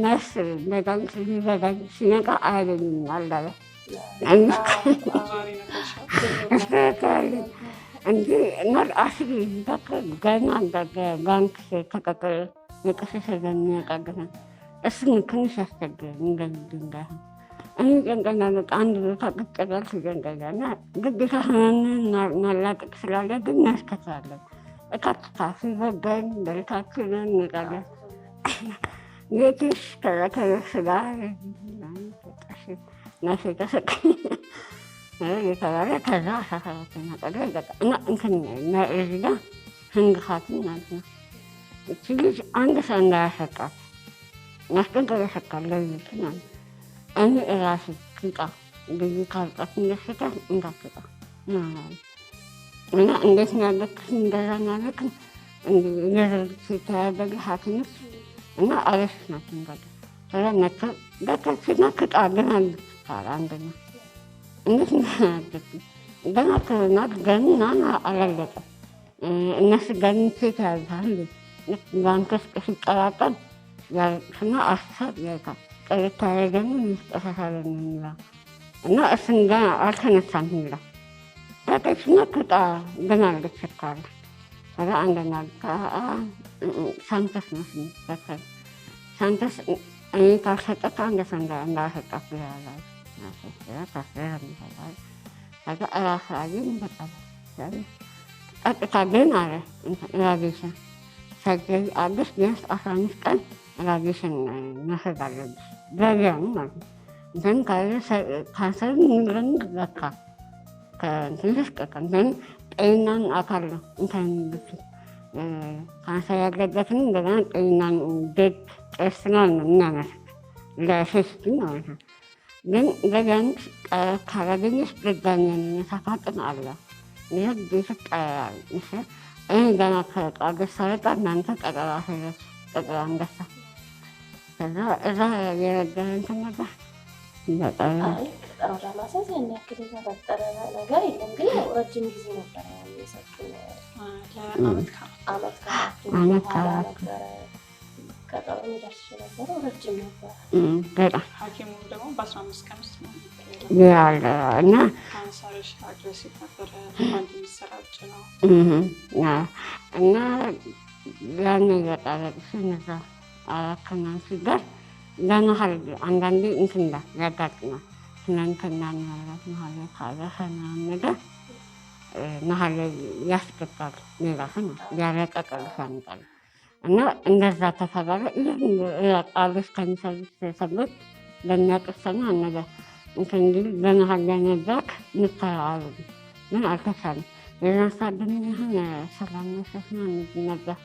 C: ነፍስ መድኃኒት ሊዘጋጅ ሲመጣ አያገኝም አላለ እንጂ እናት አስቢ ገና ባንክ ተቀጥሬ የቀሰሰ የሚያውቃገታል እሱን ትንሽ ያስቸግረን እንደዚህ እንዳይሆን እኔ ጨንቀኛ በቃ አንድ ቦታ ቁጭ ብለን ጨንቀኛ እና ግዴታ ህመምን ማላቀቅ ስላለብን እናስከትላለን። እታች ካፌ ገባን፣ በቤታችንን እንወጣለን። ቤትሽ ከረከረስ ጋር ነፍሴ ተሰጠኝ የተባለ ከዛ 17ኛ ቀን ላይ በቃ እና እንትን እዚህ ጋር ህንግፋትን ማለት ነው። እቺ ልጅ አንድ ሰው እንዳያሰጣት ማስጠንቀቂያ ሰጥታለሁ ለልጅ ማለት እኔ እራሴ ትውጣ ብዙ ካልጣት እንደስታት እንዳትወጣ እና እንዴት ነው ያለክሽ እንደዛ ያለክን የዘርግት የተያደገ ሐኪሞች እና አረስ ናቸው እንጋደ ከዛ መጥቶ በከፊና ክጣ ገና ልትታል አንደኛ እንዴት ነው ያለክን ገና ከናት ገና አላለቀም እነሱ ገና ተያዛል ባንከስ ሲቀላቀል ያልክና አሳብ ያልካል ቀለታ ያገኙ ይስተሳሳለን እንላ እና እሱን ገና አልተነሳም እንላ ታጠቅና ክጣ ገና ልትታል ከዛ አንደኛ ሳንተስ ነው ሲተካል ሳንተስ እኔ ካልሰጠት አንድ ሰው እንዳሰጣት ይላል ከዛ እራሱ አየኝ በጣም ቀጥታ ግን አለ ራዲሽን ሰርጀሪ አዲስ ቢያንስ 15 ቀን ራዲሽን መውሰድ አለብሽ በዚያኑ ማለት ነው። ግን ካንሰር ምንድን ለካ ከትንሽ ቀን ግን ጤናን አካል ነው እንትን ብት ካንሰር ያለበትን እንደገና ጤናን ቤት ጤስናል ነው የሚያነሱት ለፌስቲ ማለት ነው። ግን በዚያን ካላገኘሽ ድጋሚ የሚመሳፋጥን አለ ይህ ቤት ቀራል ገና ከጣገ ሰረጣ እናንተ ቀጠራ ሄደች ቀጠራ እንደሳ ከዛ እዛ የረዳንትን ነበር
A: ቀጠሮ ለማስያዝ ያን ያክል የተፈጠረ ነገር የለም። ግን ረጅም ጊዜ ነበር የሰጡን አመት ከአራት ነበረ ቀጠሮ የሚደርስ የነበረው ረጅም ነበር
C: በጣም
B: ሐኪሙ ደግሞ በ15 ቀን ውስጥ ነው
C: ያለ እና
B: ካንሰርሽ አግሬሲቭ ነበረ አንድ የሚሰራጭ ነው
C: እና ያን እየጠረቅሽ እነዛ አራከናን ሲደር ለመሀል አንዳንዴ እንትንዳ ያጋጥማል ትናንትና ያላት መሀል ካለ ነገር መሀል ያስገባል ሌላስ ነው ያረቀቀል ሳንጣል እና እንደዛ ተፈራረ ቃሎች ከሚሰሩት ሰዎች ለሚያቅሰና ነገር እንትን በመሀል ለመዛክ ምታአሉ ግን አልተቻለም። የዛን ሰዓት ደግሞ የሆነ ሰላም መስረትና ነበር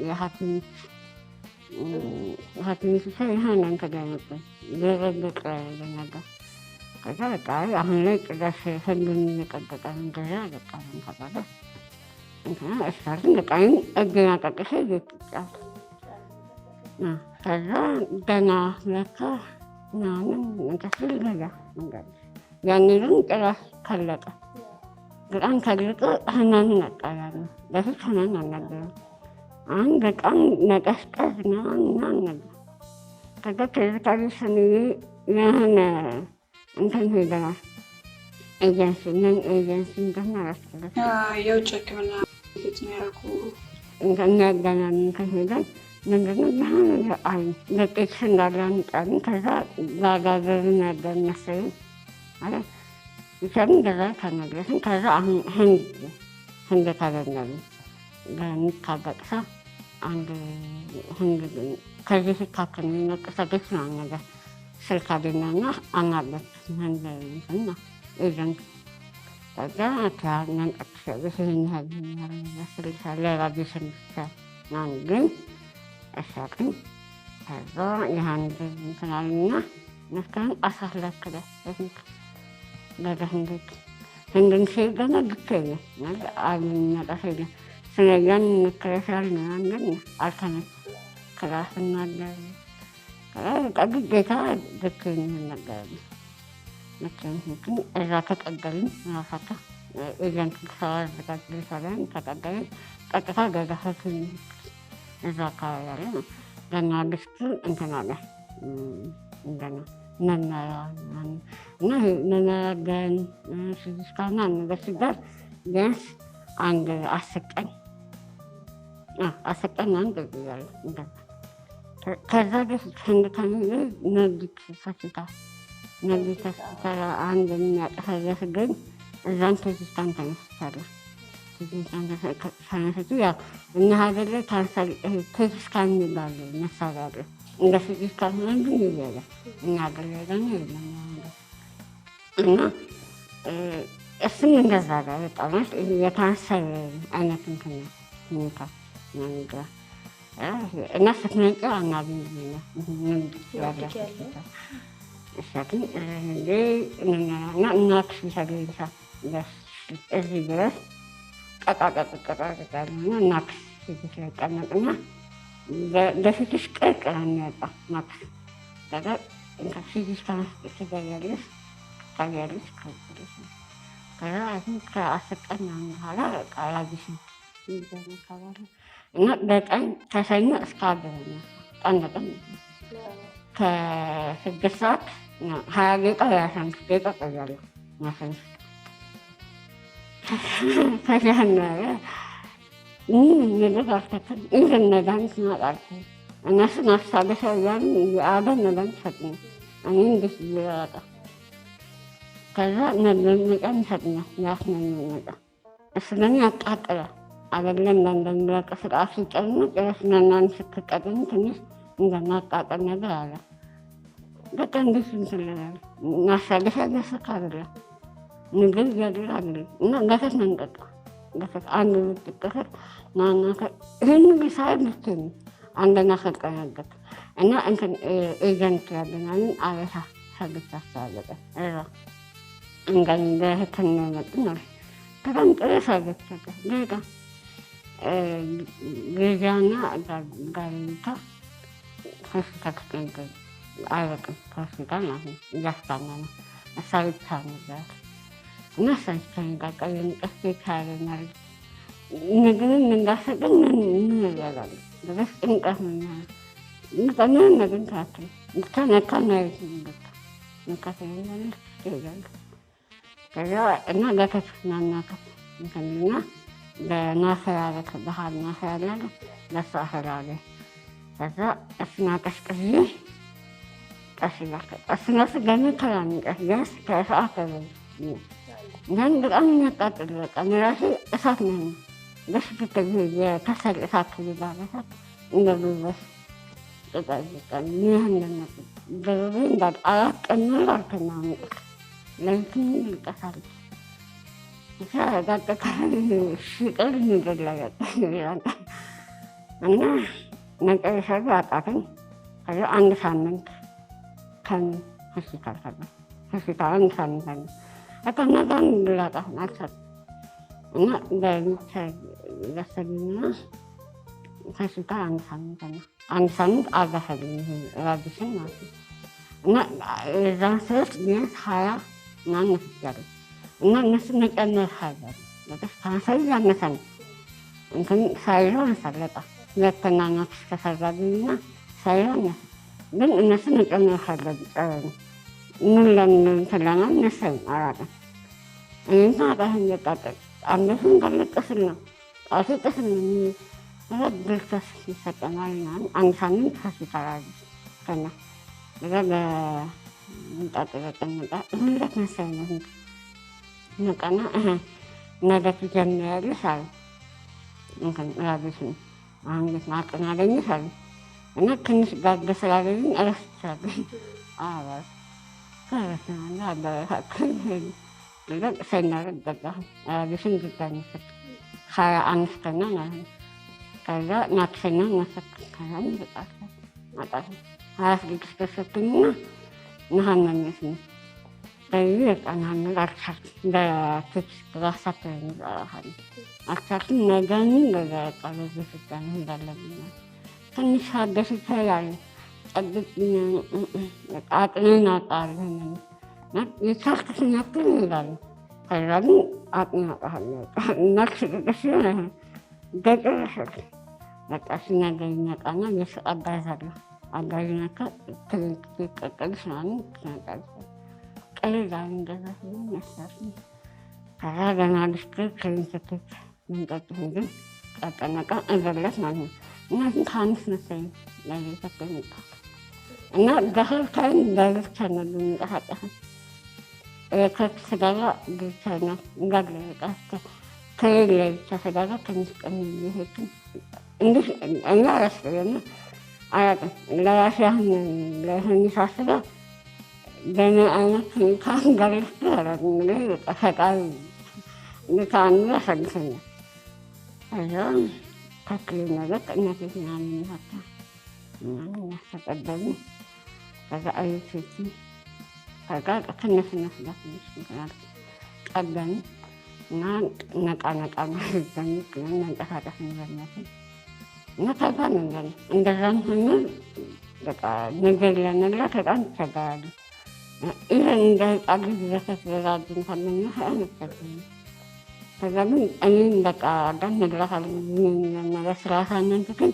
C: የሐኪሞች ሰው የሆነ እንትን ያመጣኝ ለበለጠ ነገር ከዛ በቃ አሁን ላይ ጭራሽ ህልም የቀበጠ እንደዛ በቃ ተባለ እንትና እሳትን በቃኝ እግና ቀቅሼ ይጥጫል ከዛ ደህና ለካ ምናምን እንተስል ገዛ መንገድ ያንንም ጭራሽ ከለጠ በጣም ከለጠ ህመም መጣ ያለ በፊት ህመም አልነበረም አሁን በጣም መቀስቀስ ምናምን ነበር ከዛ ኬሚካል ስንዬ የሆነ እንትን ሄደናል ኤጀንሲ ምን ኤጀንሲ እንደሆነ አላስችለት
B: የውጭ ህክምና ቤት ነው ያደረጉ
C: እንደሚያገናኝ ከሄደን ምንድነው የሆነ አይ ለጤክስ እንዳለ አንጣን ከዛ ላጋዘዝን ያለን መሰለኝ ማለት ይቻል እንደዛ ተነግረስን ከዛ አሁን ህንድ ታገኛሉ ለሚታበቅሳ አንድ ህንድ ከዚህ ሲካከል የሚመቅሰቤት ነው ነገር ስልክ አገኘና አናለት ህንድ እንትና ኤጀንት ከዛ መንቀቅሰ ይህን ያህል ስልሻለ ራዲሽን ብቻ ናን ግን እሳቅን ከዛ የአንድ እንትናልና መስከረም 12 ህንድን ሲሄደና ብቻዬ አልመጣ ሄደ ስለያን መከረሻል ምናምን አልተነች ክላስና አለ ግዴታ ልክ ነገር ምክንያቱም እዛ ተቀበልን ራሳቸው ኤጀንት ሰው አዘጋጅልሻለን ተቀበልን ቀጥታ ገዛፈትን እዛ አካባቢ ያለ ነው ገና ልስቱ እንትን አለ እንደና መመሪያ እና መመሪያን ስድስካና ነገር ሲባል ቢያንስ አንድ 10 ቀን አንድ ያለ እንደዛ ከዛ በፊት ህንድ ከሚል ነዲክ ሆስፒታል አንድ የሚያጠፈረስ ግን እዛን ቴስታን ተነስቻለሁ ሳይንሱ ያው እኛ ሀገር ላይ ካንሰር ፔት ስካን የሚባል መሳሪያ አለ። እንደ ሲቲ ስካን ሆነ ግን ይበላል። እኛ ሀገር ላይ ደግሞ የለም እና እሱም እንደዛ ጋር በጣም የካንሰር አይነት እንትን ሁኔታ ነገር እና ስትመጪ አናግኝ ምን ያለ እሳትን እና እናትሽ ቢሰግልሻ እዚህ ድረስ ቀጣቀጥቀጣቀጣልና እናትሽ ፊትሽ ላይ ቀመጥና በፊትሽ ቀርቅራ የሚወጣ ናትሽ ከዛ ፊትሽ ከመስጠት ትገያለሽ ታያለሽ ከብደሽ ከዛ ከ10 ቀን በኋላ ቃላቢሽን ይዘመካባለ እና በቀን ከሰኞ እስከ ዓርብ ነው ቀን በቀን ከ6 ሰዓት 20 ደቂቃ ወይ 15 ደቂቃ እቆያለሁ ማሽን ውስጥ። ከዚያን ምግብ አልተክል ኢቨን መድኃኒት ማጣልኩ እነሱ ማስታገሻ እያሉ የአደን መድኃኒት ሰጡኝ። እኔ እንዴት ይወጣ ከዛ መቀን ይሰጡኛል ያስመመመጠ እሱ ደግሞ ያቃጥላል አይደለም ለእንደሚበቅ ስርዓት ሲጨምቅ የስነናን ስትቀጥኝ ትንሽ እንደማቃጠል ነገር አለ። በቃ እንዴት እንትልላል ማስታገሻ ገሰካ አይደለም ምግብ እያድር አለ እና ገሰት መንጠጣ ገሰት አንድ ምትቀሰት ማናከ ይህን ሳይ ልትኝ አንደኛ ከቀነበት እና እንትን ኤጀንት ያለናልን አበሻ ሰግት አስተዋለቀ እንጋኝ በህክምና መጡ ነው በጣም ጥሩ ሰግት ሌጋ ጊዜያና ጋርታ ሆስፒታል ትገኝ አይበቅም ከሆስፒታል ማለት ነው እያስታመመ እሷ ብቻ ነበር እና እሷን ከሚቃቀል የሚቀስ ካለናል ምግብም እንዳሰጥም ምን ይላሉ ድረስ ጭንቀት ምንም ነገር ታትል ብቻ ነካ ማየት ንበታ ነካት የሚሆነ ይላሉ ከዛ እና ገተት ናናከት እንከንና በናፈያለት ባህል ናፈያለ ለሷ አፈላለ ከዛ እስና ቀስቅዝ ቀስላከ እስናስ ገነ ተራንቀስ ያስ ከሰዓት ያን በጣም የሚያቃጥል በቃ ራሴ እሳት ነው በስብት የከሰል እሳት ይባላል እንደዚህ ተጣጣ ምንነት በዚህ እንዳል አቀናል አልከናም ለምን ይልቀሳል ጋጠካል ሽቀል እንደላያ እና መጨረሻ አጣተኝ ከዛ አንድ ሳምንት ሆስፒታል አንድ ሳምንት አተናጋን ብላጣ ናቸው እና ለሰልና ሆስፒታል አንድ ሳምንት አጋፈልኝ ራዲሽን ማለት ነው እና እዛን ሰዓት ቢያንስ 20 ምናምን ነፍቻለሁ እና እነሱ መጨመር ሀገር ካንሰር ያነሰ ነው እንትን ሳይሆን አነሳለጣ ሁለተኛ ናትሽ ከሰራልኝና ሳይሆን ግን እነሱ መጨመር ሀገር ምን ለምን ስለና ነሰኝ አላውቅም እና አጣህን የጣጠቅ አንደሱን ካለቀስል ነው አስጠስል ነው ብልተስ ይሰጠናል አንድ ሳምንት ሆስፒታል ከና እዛ በምጣጥ በቀመጣ ሁለት መሰለኝ ነው ነቃና ነገት ጀምራለሽ አለ እንትን ራዲሽን አንገት ማቀና አገኘሽ አለ እና ትንሽ ጋር ስላለኝ እረስቻለሁ አባል ከረስና አባላታችን ለቅ ሰናረ ደጋ ራዲሽን ድጋሚት 21 ቀን ማለት ከዛ ማክሰኞ መሰከከም በቃ ማጣት 26 ተሰጥቶኝና መሐመድ ነው በዚህ ቀናን አርቻት በትክስ ራሳት ነው አርቻት ነገን ለዛቃለ ዝፍታን እንዳለብኝ ትንሽ አደስ ይችላል ጠብቅኝ አጥነን አጣለን የቻልኩትን ያክል ይላል ከዛም አጥናለሁ እናክስ ደስ በጭራሽ በቃ ሲናገኝ ነቃና የሱ አጋዛለሁ አጋዥናካ ትቀቀልሽ ምናምን ትናቃለች ቀልዳል እንደዛ ሲሆን ያሳፍኝ ከዛ ገና ልስክ ክሪንስቶች ምንጠጡ ግን ቀጠነቃ እዘለት ማለት ነው እና ግን ከአንስ መሰለኝ ለቤተሰብ የሚጣል እና በህልታይን በብቻ ነው የሚንቀሳቀሰው ከብት ስገባ ብቻ ነው እንዳለ በቃ ከሌለ ብቻ ተጋዛ ትንሽ ቀን ይሄድን እንዲህ እኛ ያስበና አያውቅም ለራሴ አሁን ለህኒ ሳስበ በእኔ አይነት ከአሁን ጋር ይስራል በቃ ፈጣሪ ንካን ያሳግፈኛል። ከዛ ተክልና በቃ እናቴ ምናምን ሀታ ምናምን ያስተቀበሉ ከዛ አዩቴቲ ከዛ ትንሽ ምክንያት ቀበን እና ነቃ ማህዘን መንቀሳቀስ እንጀመርን እና ከዛ መንገድ እንደዛም ሆነ በቃ ነገር ለመብላት በጣም ይቸገራሉ። ይህን እንደ ህጻን ልጅ በተዘጋጁ እንኳን አነሰብኝ። ከዛ ግን እኔም በቃ ጋር መግራት አለመመለስ ራሳነት ግን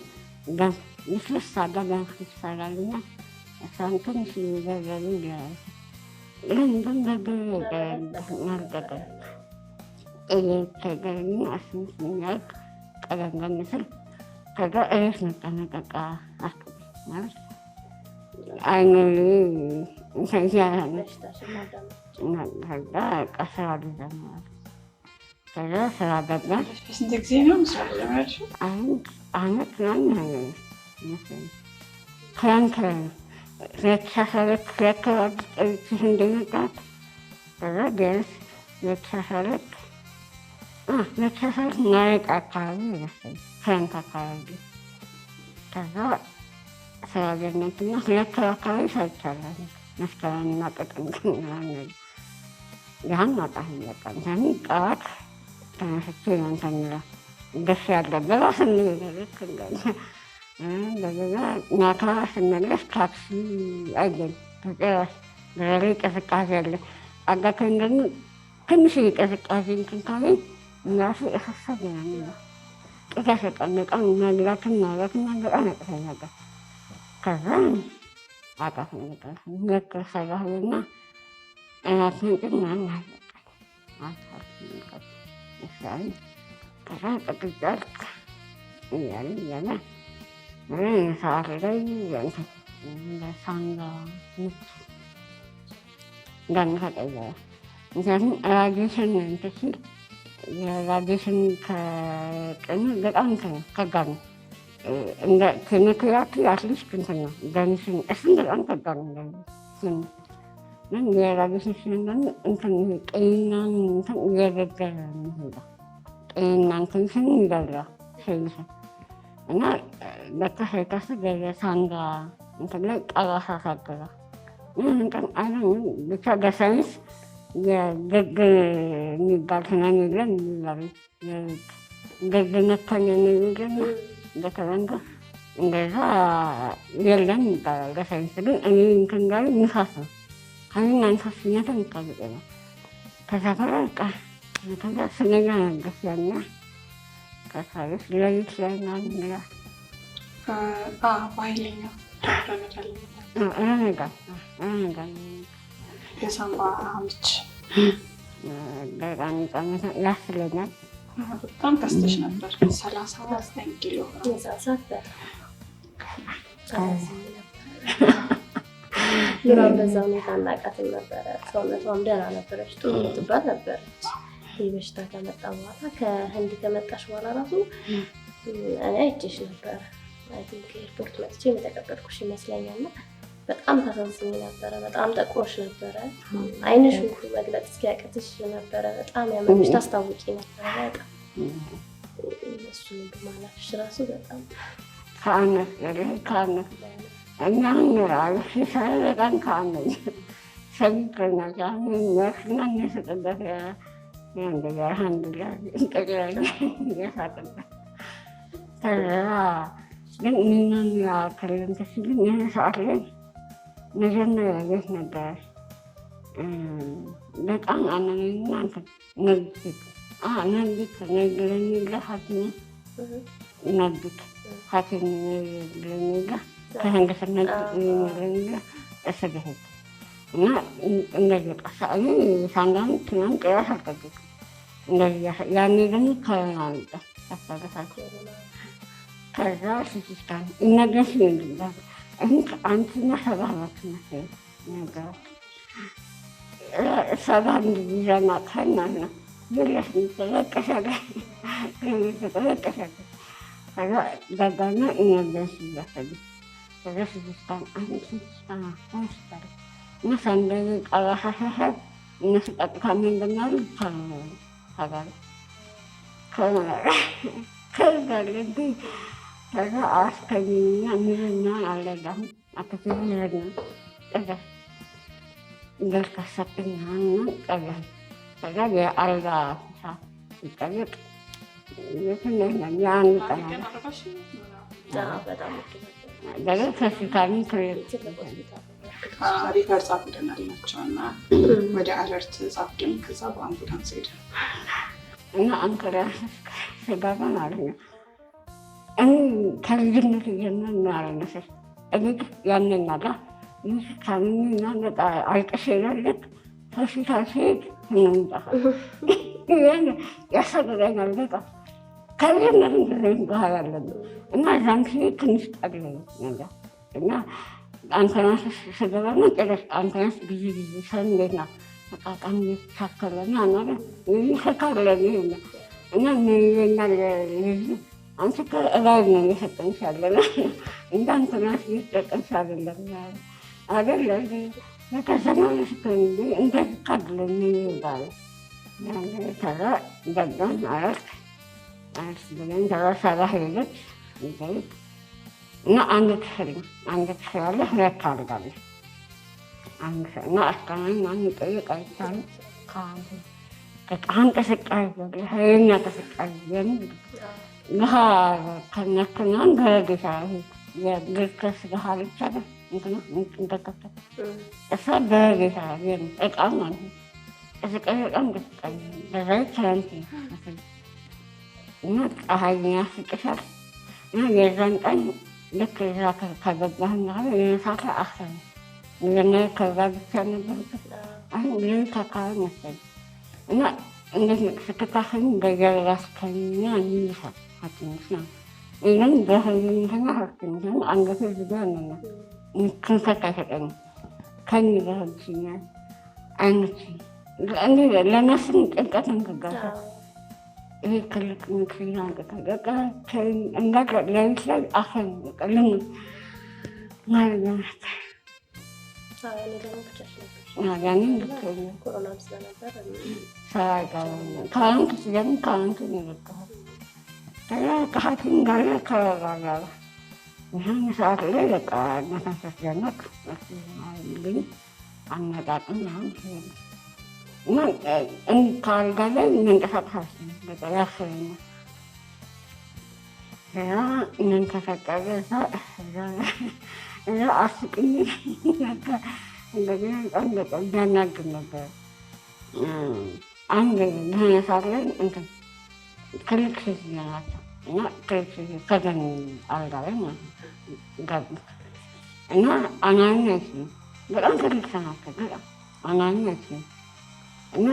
C: ምስልስ አለ ገንፍ ይሰራልና እሷን ትንሽ ዘዘሉ ለንደን ማርገጠ ተገኝ አስመስኛል ቀለንገን ምስል ከዛ እሬስ መጠነቀቃ አስ ማለት አይኖሪ እንሰንዚያለች ከዛ ቀስራ ሊዘመዋል ከዛ ስራ ገባ።
B: ስንት ጊዜ ነው ስራ ጀመርሽው?
C: አንድ አመት ምናምን ይመስለኛል። ክረምት 2012 ጠርቼ እንደመጣት ከዛ ቢያንስ 2012 ማረቅ አካባቢ ይመስለኛል ክረምት አካባቢ ከዛ ስራ ጀመርኩና 2 ወር አካባቢ ሰርቻለሁ። መስከረምና ጥቅምት ምናምን ያን ማጣት ይበቃል። ለምን ጠዋት ተነስቼ ነው እንትን የምለው ደስ ያለበት ስንልክ እንደገና ማታ ስመለስ ታክሲ አይገኝም በጭራሽ። በተለይ ቅዝቃዜ አለ አጋጣሚ ደግሞ ትንሽ ቅዝቃዜ እንትን ካለኝ እራሱ እሳሳት ምናምን ነው ጥቂት ያስቀመጣል መብላትና በጣም ያቅተኛል። ከዛ አቃተኝ ነበር 2 ወር ሰራሁና እናቴን ግን ምናምን አልበቃኝ ይሻለኝ ከዛ ቀጥጃልክ እያለ ሰዓት ላይ ሳንጋ ምች ጋር ተቀየረ። ምክንያቱም ራዲሽን እንትን ሲል የራዲሽን ከቀኑ በጣም ከባድ ነው። እንደ ኬሞቴራፒ አትሊስት እንትን ነው ዳኒሽን እሱን በጣም ከባድ ነው። ግን የራዲሽን ሲሆን ደግሞ እንትን ጤና እንትን እየረገረ የሚሄደው ጤና እንትን ስን ይገድላል ሴልስ እና በቃ ሳይታስ በሳንጋ እንትን ላይ ጠባሳ ሳገራ እንትን አይደለም ብቻ በሳይንስ የገድ የሚባል ህመም የለም ይላሉ። ገድ መታኝ የሚገኝ በተለምዶ እንደዛ የለም ይባላል በሳይንስ። ግን እኔ እንትን ጋር ንፋስ ነው ከምን አንሳስ ሲነታ የሚታወቅ ነው። ከዛ በቃ ከዛ ስነጋ ነገስ ያና ከሳሪስ ለሊት ላይ ምናምን ይላል
B: በኃይለኛው
C: ረነጋ
B: የሳንባ ምች
C: በጣም ጫመታ ያስለኛል።
B: በጣም ከስተሽ ነበር 39 ኪሎ
A: ኑሯን በዛ ሁኔታ እናቃትም ነበረ። ሰውነቷም ደህና ነበረች፣ ጥሩ ትባል ነበረች። ይህ በሽታ ከመጣ በኋላ ከህንድ ከመጣሽ በኋላ ራሱ እኔ አይቼሽ ነበረ። ኤርፖርት መጥቼ የተቀበልኩሽ ይመስለኛል። እና በጣም ታሳዝኝ ነበረ። በጣም ጠቁሮሽ ነበረ። አይንሽ መግለጽ እስኪያቅትሽ ነበረ። በጣም ያመምሽ ታስታውቂ ነበረ። በጣም እሱን በማለፍሽ ራሱ በጣም
C: ከአነት እና ኑራዊ ሲሳይ በጣም ከአነት ሰምተናል። መስና የሚያስጥበት እንደዚያ አልሐምዱሊላህ እንጠቅላለ ያሳጥበት ከዛ ግን እኛን ያከለንተ ሲልም ይህ ሰዓት ላይ መጀመሪያ ቤት ነበረ በጣም አመመኝና ነግት ነግለኝላ ሐኪም ነግት ሐኪም ነግለኝላ ከህንገት ነግለኝላ እሰገሄት እና እንደዚህ ቀሳእኔ ሳንዳን ትናን ቅያስ አልጠግቅ እንደዚህ ያኔ ደግሞ ከናንጠ አሳገሳቸው ከዛ ሲስታን እነገስ ይልዳል እንት አንተና ሰባበት ነገር ሰባ እንዲዛና ከናና የለሽም ተለቀሻለሽ ተለቀሻለሽ። ከዛ ገባና እኛ ደስ ይላል ከዛ ስድስታን አንድ ስድስታን አስታለ እና ሰንደል ቀላሻሻሻ እነሱ ቀጥታ ምንድናሉ ታጋለ ከዛ ልብኝ ከዛ አስከኝና ምንና አለዳሁ አክትል ይረድና ቀዛ እንደልከሰብኛና ቀዛ ከዛ የአልጋ ሳ ይጠየቅ የትነኛ ያን ቀናለ ነገር ከስካሚ
B: ሪፈር ጻፉልን አልናቸው እና ወደ አለርት ጻፉልን። ከዛ በአምቡላንስ ሄደ
C: እና አንከራ ስጋባ ማለት ነው። ከልጅነት ጀምሮ ማለት ነው ያንናላ ካምና በቃ አልቅሽ ይላልክ ሆስፒታል ሲሄድ እንምጣ ያሳድረኛል በቃ ከልጅነት ባህል አለን እና እዛም ሲሄድ ትንሽ ጠግለኝ ነገር እና አንተናስ ስገባና ጨረስ አንተናስ ጊዜ ሰው እንዴት ነው ተቃቃሚ የተሳከለና አናለ ይሰካለን ይሄን እና ይናል አንተ ከላይ ነው የሰጠንሽ ያለና እንደ አንተናስ ይጠቀምሽ አይደለም አይደለም ለተሰማኝ ስከንዲ እንደ ካድለኝ ይባል ያለ ተራ ገባን አራት ብለን ተራሳላ ሄደች ይዘት እና አንድ ክፍል አለ ሁለት አልጋለች እና አስቀናኝ ማን ይጠይቅ አይቻልም በጣም ቅስቃሴ ኃይለኛ ቅስቃሴ ለሃ ከነክናን በረጌታ የግርከስ ባህል ይቻላል እንተከተ እሷ በረጌታ እቃም ማለት ነው ቅስቃሴ በጣም ቅስቃሴ በዛይ ክረምት እና ፀሐይ ያስቅሻል እና የዛን ቀን ልክ እዛ ከገባህና የሳተ አክሰን መጀመሪያ ከዛ ብቻ ነበርበት አሁን ሌሎች አካባቢ መሰለኝ እና እንደዚህ ስትታክኝ በየራስከኛ ይልሻል ሐኪሞች ነው ይህን በህልምተኛ ሐኪምተኛ አንገቴ ዝጋ ነና ክንፈት አይሰጠኝም ከኝ በህልችኛል አይነት ለነፍስም ጭንቀት እንገጋሻ ይሄ ክልክ ምክሪና በቃ እንዳቀ ለምሳሌ አፈን ቀለም ማለት ነው ያንን
A: ኮሮና ስለነበር
C: ከአንክ ሲጀም ከአንክ ይነካል ከሐኪም ጋር ከራራራ ይህን ሰዓት ላይ በቃ መተንፈስ ጀመርኩ ልኝ አነጣጥም አሁን እና ከአልጋ ላይ መንቀሳቀስ በቃ ያስበኛል ምን ተፈጠረ እዛ አስቅኝ እንደገና በጣም በጣም ያናግር ነበር አንድ በሆነ ሰዓት ላይ እንትን ትልቅ ሴትዮ ናቸው እና ትልቅ ሴትዮ ከዘን አልጋ ላይ ገቡ እና አናኝ አይችልም በጣም ትልቅ ሰው ናቸው በጣም አናኝ አይችልም እና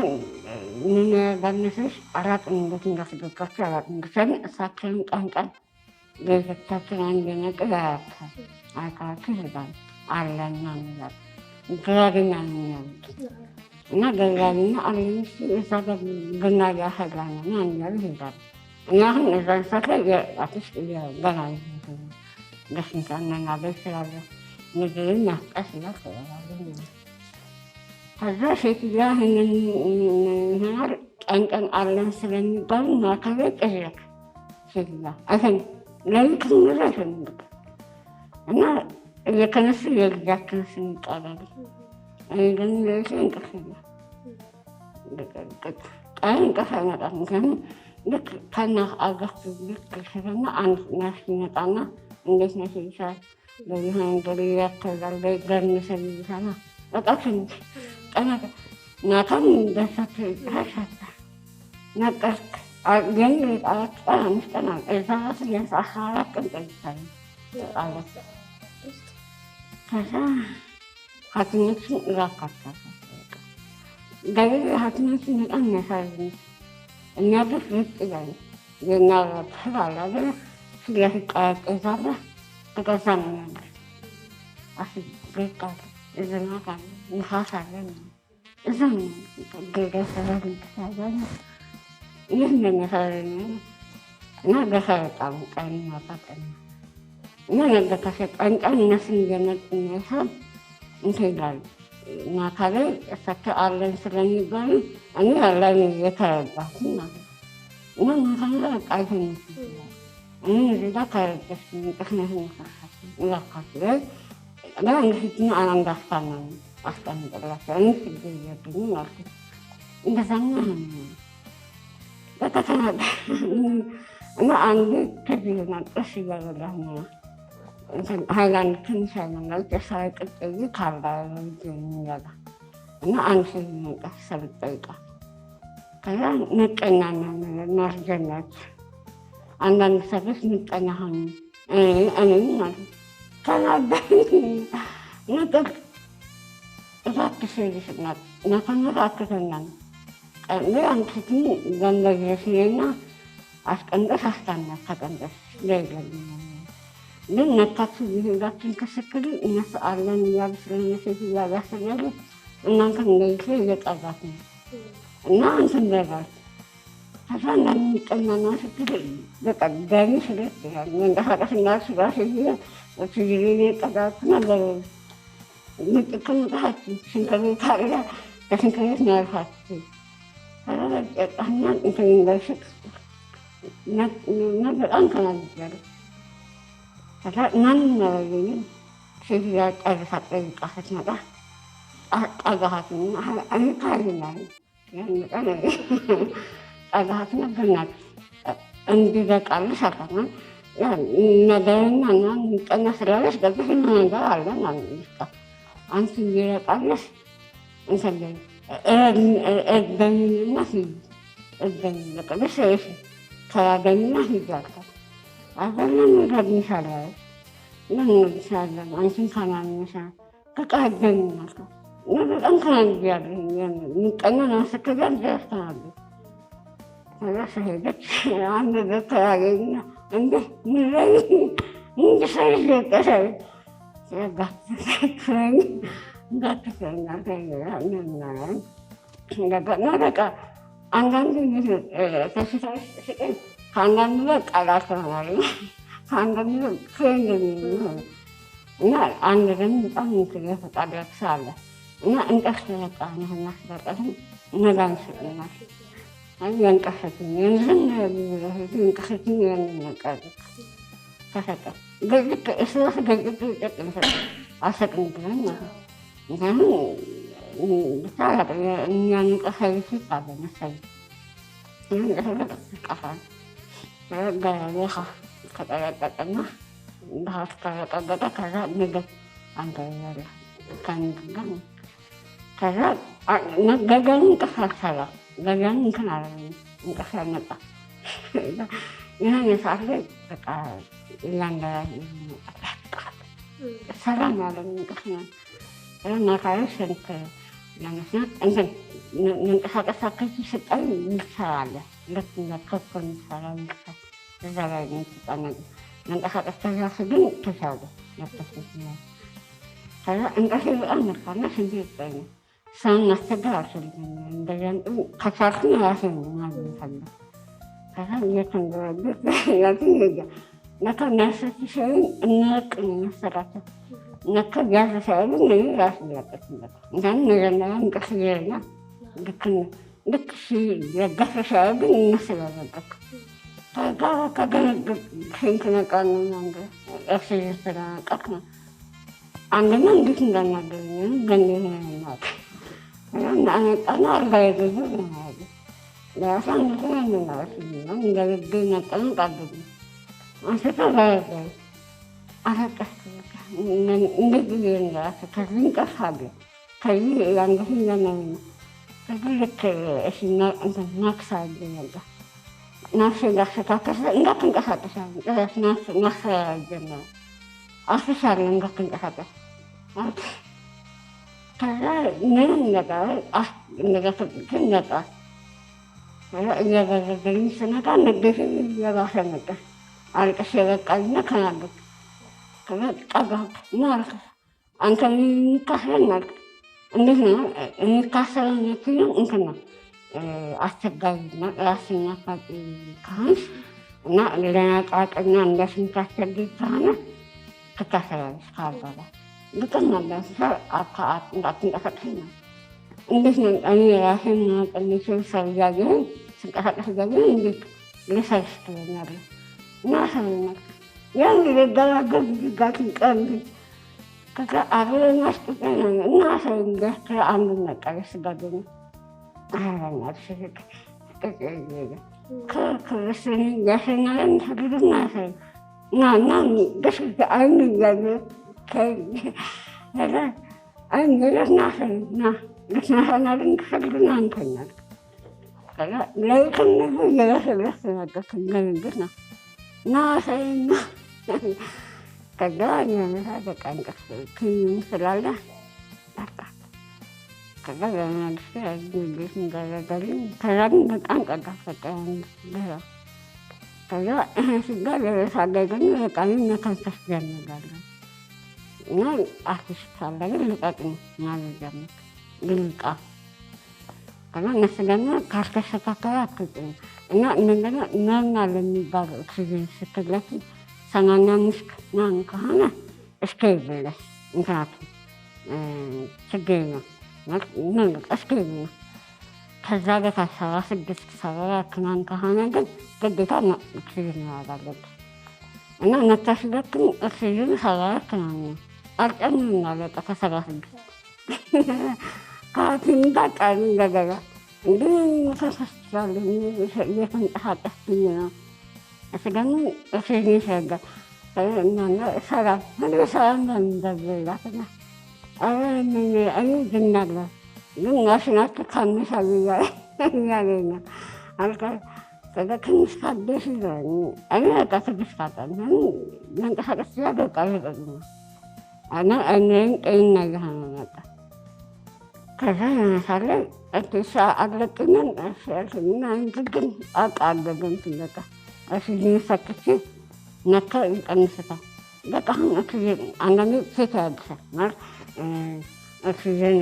C: ምን ባነሰሽ አላቅም እንዴት እንዳስገባቸው አላቅም ግን እሳቸውን ቀን ቀን ቤተሰቦቻችን አንድ ነገር አያውቅም አካባቢ ይሄዳል አለና ሚላል ገራገኛ ነው የሚያሉት እና ገራገኛ አለኝ እዛ ጋር ቡና እያፈላን ነው አንዳሉ ይሄዳል እና አሁን እዛን ሰዓት ላይ አትሽ ገና ደስንታ እናናገር ይችላለሁ ምግብን ማስቀስ ይላል ተባባሉ ከዛ ሴትዮዋ ይህንን ቀን ቀን አለን ስለሚባሉ ማካቤ ቀረክ ሴትዮዋ አይተን ለሊት ምራ አይተንብቅ እና እየተነሱ የልጃችን ስም ይጣላሉ እኔ ደግሞ ለሊት እንቅልፍ ቀን እንቅልፍ አይመጣም ምክንያቱም ልክ ከና አገፍቱ ልክ ሽፈና አንድ ነርስ ይመጣና እንዴት ነሽ ይልሻል ለይሆን እንግዲህ ያተዛል በገርምሰል ይልሻል በቃ ትንሽ ቀናት ናታም በሳት ሀሻታ ነቀርክ ግን አራት ቀን አምስት ቀን እዛ ራሱ ቢያንስ 14 ቀን ቆይቻለሁ አለት ከዛ ሐኪሞችን እራካታለሁ ገቢ ሐኪሞችን በጣም የሚያሳዝኑት እኛ ቤት ውጭ ይላል የእኛ ክፍል አለ አይደለ ፊት ለፊት ጠረጴዛ አለ በገዛ ነው የሚያምር ቤት አለ ዝናብ አለ ንፋስ አለ እዛ ነው ግልገል ሰበብ እንድታያለ ይህ እንደሚፈረኝ እና በሰረጣሙ ቀን ማፋጠን እና ነገ ከሰጠን ቀን እነሱን እየመጡ የሚያሳብ እንትይላሉ እና ካላይ እሳቸው አለን ስለሚባሉ እኔ ያለን የተረዳት ማለት እና ማሳላ ቃይተኝ እኔ እዚጋ ከረደስ ምንቅስነት መሳሳት እያካፍለ ለእንግዲህ አንዳስታና አስቀምጥላቸው እኔ ችግር እያገኙ ማለት እንደዛኛ በተተናደ እና አንዱ ከዚህና ጥስ እያበላሁ ነው ሃይላንድ ትንሽ ሃይላንድ የሳይ ቅጥይ ካላ የሚያጋ እና አንድ መንቀስ ሰብጠይቃ ከዛ ምቀኛ ማስጀመት አንዳንድ ሰዎች ምቀኛ ሆኑ እኔ ማለት ተናደኝ ነጥብ እዛክሽ ልስናት ነተነት አክተኛ ነው ቀን አንክትን ገንዘግረሽና አስቀንደስ አስታናት ተቀንደስ ለይገል ግን ነታችሁ ይሄዳችን ከስክል እነሱ አለን እያሉ ስለነሴት እያጋሰያሉ እናንተን እንደይሴ እየጠራት ነው እና አንተን ዘጋት ከዛ እንደሚቀኛና ስክል በቃ ገቢ ስለት ይላል መንቀሳቀስና ስራሽ ጊዜ ጠጋት ነገር ምጥቅምታችን ሽንከቤት አለ ከሽንከቤት ሚያልፋችሁ ከዛ በጣኛን እንትን እንደሽቅ እና በጣም ተናግጃለሁ ከዛ ማንም ያላየኝም ሴትዮዋ ጨርሳ ጠይቃ ስትመጣ ጠጋሃትና እኔ ካሪናል ቀን ጠጋሃትና በእናትሽ እንዲበቃልሽ አልኳትና ነገረኛ እና ምቀኛ ስላለሽ ገባሽ ነገር አለ ማለት ነው አንቺ እንዲበቃልሽ እንትን እበኝና ሂጂ እበኝ በቃ ደስ ያለሽ ከያገኝና ሂጂ አልኳት አገኘን እንረድንሻለን እንረድሻለን አንቺን ከማንነሻ በቃ እበኝ አልኳት እና በጣም ተናግሬያለሁ ምቀኛ ናስክጋር ደርሰናል ከዛ ሄደች አንድ ዶክተር አገኘና እንደ ምንለይ እንድሰርሽ ወቀሰብ ጋትክረኝ ጋትክረኛ ተይናለን ገባና በቃ አንዳንድ ተሽታሽ ስቀኝ ከአንዳንድ ላይ ቃላት ሆናል ከአንዳንድ ላይ ክሬንድ የሚሆን እና አንድ ደግሞ በጣም ምክር የፈጣሪ ያክሳለ እና እንቀስ ተበቃ ነህና ስለቀትም ነጋን ስጥናል ያንቀሰትኝ የንዝም እንቀሰትኝ ያንነቃል ተሰጠ ገግጥ እስላስ ገግጥ ይቀጥል አሰቅም ብለን ማለት ምክንያቱም ብቻ የሚያንቀሳይሱ ቃለ መሰለኝ ያንቀሰቃፋል በሌኻ ከጠቀጠቀና እንዳሃት ከጠቀጠቀ ከዛ ምግብ አንተ ያለ ከንግግር ከዛ ገገን እንቀሳሰላ ገገን እንትን አለ እንቀሳ መጣ ይህን የሰዓት ላይ በቃ እያንዳ ሰላም ያለ እንቅስናል ናካሪ ስንት ለመስናት እንትን መንቀሳቀስ አከች ስጠኝ ይሰራለ ልክ እንደከፍ የሚሰራ እንቅሳ እዛ ላይ ምትጠነቅ መንቀሳቀስ ተዛስ ግን ተሻለ ያተስነ ከዛ እንቀሴ በጣም ነካና ሽንት ይጠኝ ሰውን አስቸገር አልፈልግም እንደዚያን ከቻልኩኝ ራሴን ማግኘት ፈለ ከዛ እየተንገረበት ያትን ሄጃ ነካ የሚያስረችሽውን እንወቅ መሰራቸው ነካ ቢያስረሻሉ ነ ራስ ሊያጠቅበት እንታን መጀመሪያ እንቅስ ዜርና ልክ ያጋስረሻሉ ግን ይመስላለበት ከዛ ከገነግብ ሽንት ነቃን አንድ ኦክሲጅን ስለነቀቅ ነው አንድና እንዴት እንዳናገኝ ገንዘብ ናት አነጣና አልጋ የገዙ ናያለ ለራሳ አንድ ያንናረስ ነው እንደግብ ነጠን ቃብብ አንስቶ ባያዛይ አለቀስ እንደዚህ ሊሆንራስ ከዚህ እንቀሳለ ከዚህ ያንገት እንደመኝ ከዚህ ልክ እሽና እንትን ናክሳ ይገኛለ ናፍሴ እንዳስተካከስ እንዳትንቀሳቀሳል ጭራሽ ናፍሳ ጀመረ አስሻለ እንዳትንቀሳቀስ ከዛ ምንም ነገር እንደዛ ትብትን ነጣ ከዛ እያበረደልኝ ስነቃ ንዴት እየባሰ መጣ አልቅሼ በቃልና ከናገርኩ ከዛ ጠጋሁ ማልቀስ አንተ የሚካስለን አልክ እንዴት ነው የሚካሰለን የትኛው እንትን ነው አስቸጋሪና ራስን አፋቂ ከሆንሽ እና ለመቃቅና እንደ ስንታስቸግር ከሆነ ትታሰራለሽ። ከአልጋ ግጥም ያለን ሰው እንዳትንቀሳቀሽ ነው። እንዴት ነው እኔ ራሴን ማቀልሽው ሰው እያየሁኝ ስንቀሳቀስ እያየሁኝ እንዴት ልሰርሽ ትለኛለህ እና ሰውነት ያን ገራገር ዝጋትን ቀልድ ከዛ አብረን ማስጠቀኝ እና ሰው ገስትረ አንዱን ነቀረ ስጋገኝ አረናት ሽፍቅ ከክርስቶኒ ጋሸናለን ሰግድና ሰው እና ደስጋ አይን እያለ አይን ገለትና ሰው እና ልትናሳናልን ክሰግድና አንተኛል ለይትነቱ እየለሰለስ ነገርክ ገንግት ነው እና ሰይና ከዛ የሚመሳ በቃ እንቅፍ ክኝም ስላለ በቃ ከዛ በመንግስት ያዝቤት እንጋረጋልኝ ከዛ ግን በጣም ቀዳፈጠ ያንስገራ ከዛ ስጋ ለበሳላይ ግን በቃ መተንፈስ ጀምራለሁ እና አርቲስት ሳለ ግን ልቀቅኝ ማለት ጀመርኩ ግልጣ ከዛ እነሱ ደግሞ ካልተስተካከለ አትውጪም እና እንደገና ኖርማል የሚባል ኦክሲጅን ስትለኪ 85 ምናምን ከሆነ እስኬል ብለሽ ምክንያቱም ችግር ነው እስኬል ነው። ከዛ በታች 76 74 ምናምን ከሆነ ግን ግዴታ ኦክሲጅን መያዝ አለብሽ እና መታሽለክም ኦክሲጅን 74 ምናምን ነው አልጨምርም አለቀ ከ76 ከሐኪም ጋር ቃል እንደገና እንዲህ ተሳስቻለሁ እየተንቀሳቀስኩኝ ነው። እሱ ደግሞ ኦክሲጅን ይሰጋል እናና ሰላም ሰላም እንደሚደብላትና እኔ ዝናለሁ ግን ማሽናት ካነሳል እያለኝ ነው አልካ ከዛ ትንሽ ካደሽ እኔ በቃ ትግስት ካጣል መንቀሳቀስ ሲያደቃ ይጠቅሙ እና እኔም ጤና እየሆነ መጣ። ከዛ የመሳለ እትሻ አለቅንን እና ግን አቃለብን ትለቃ ኦክሲጅን ሰክቼ ነካ ይቀንስታል። በቃ አሁን ኦክሲጅን አንዳንዴ ሴት ያድሳል ማለት ኦክሲጅን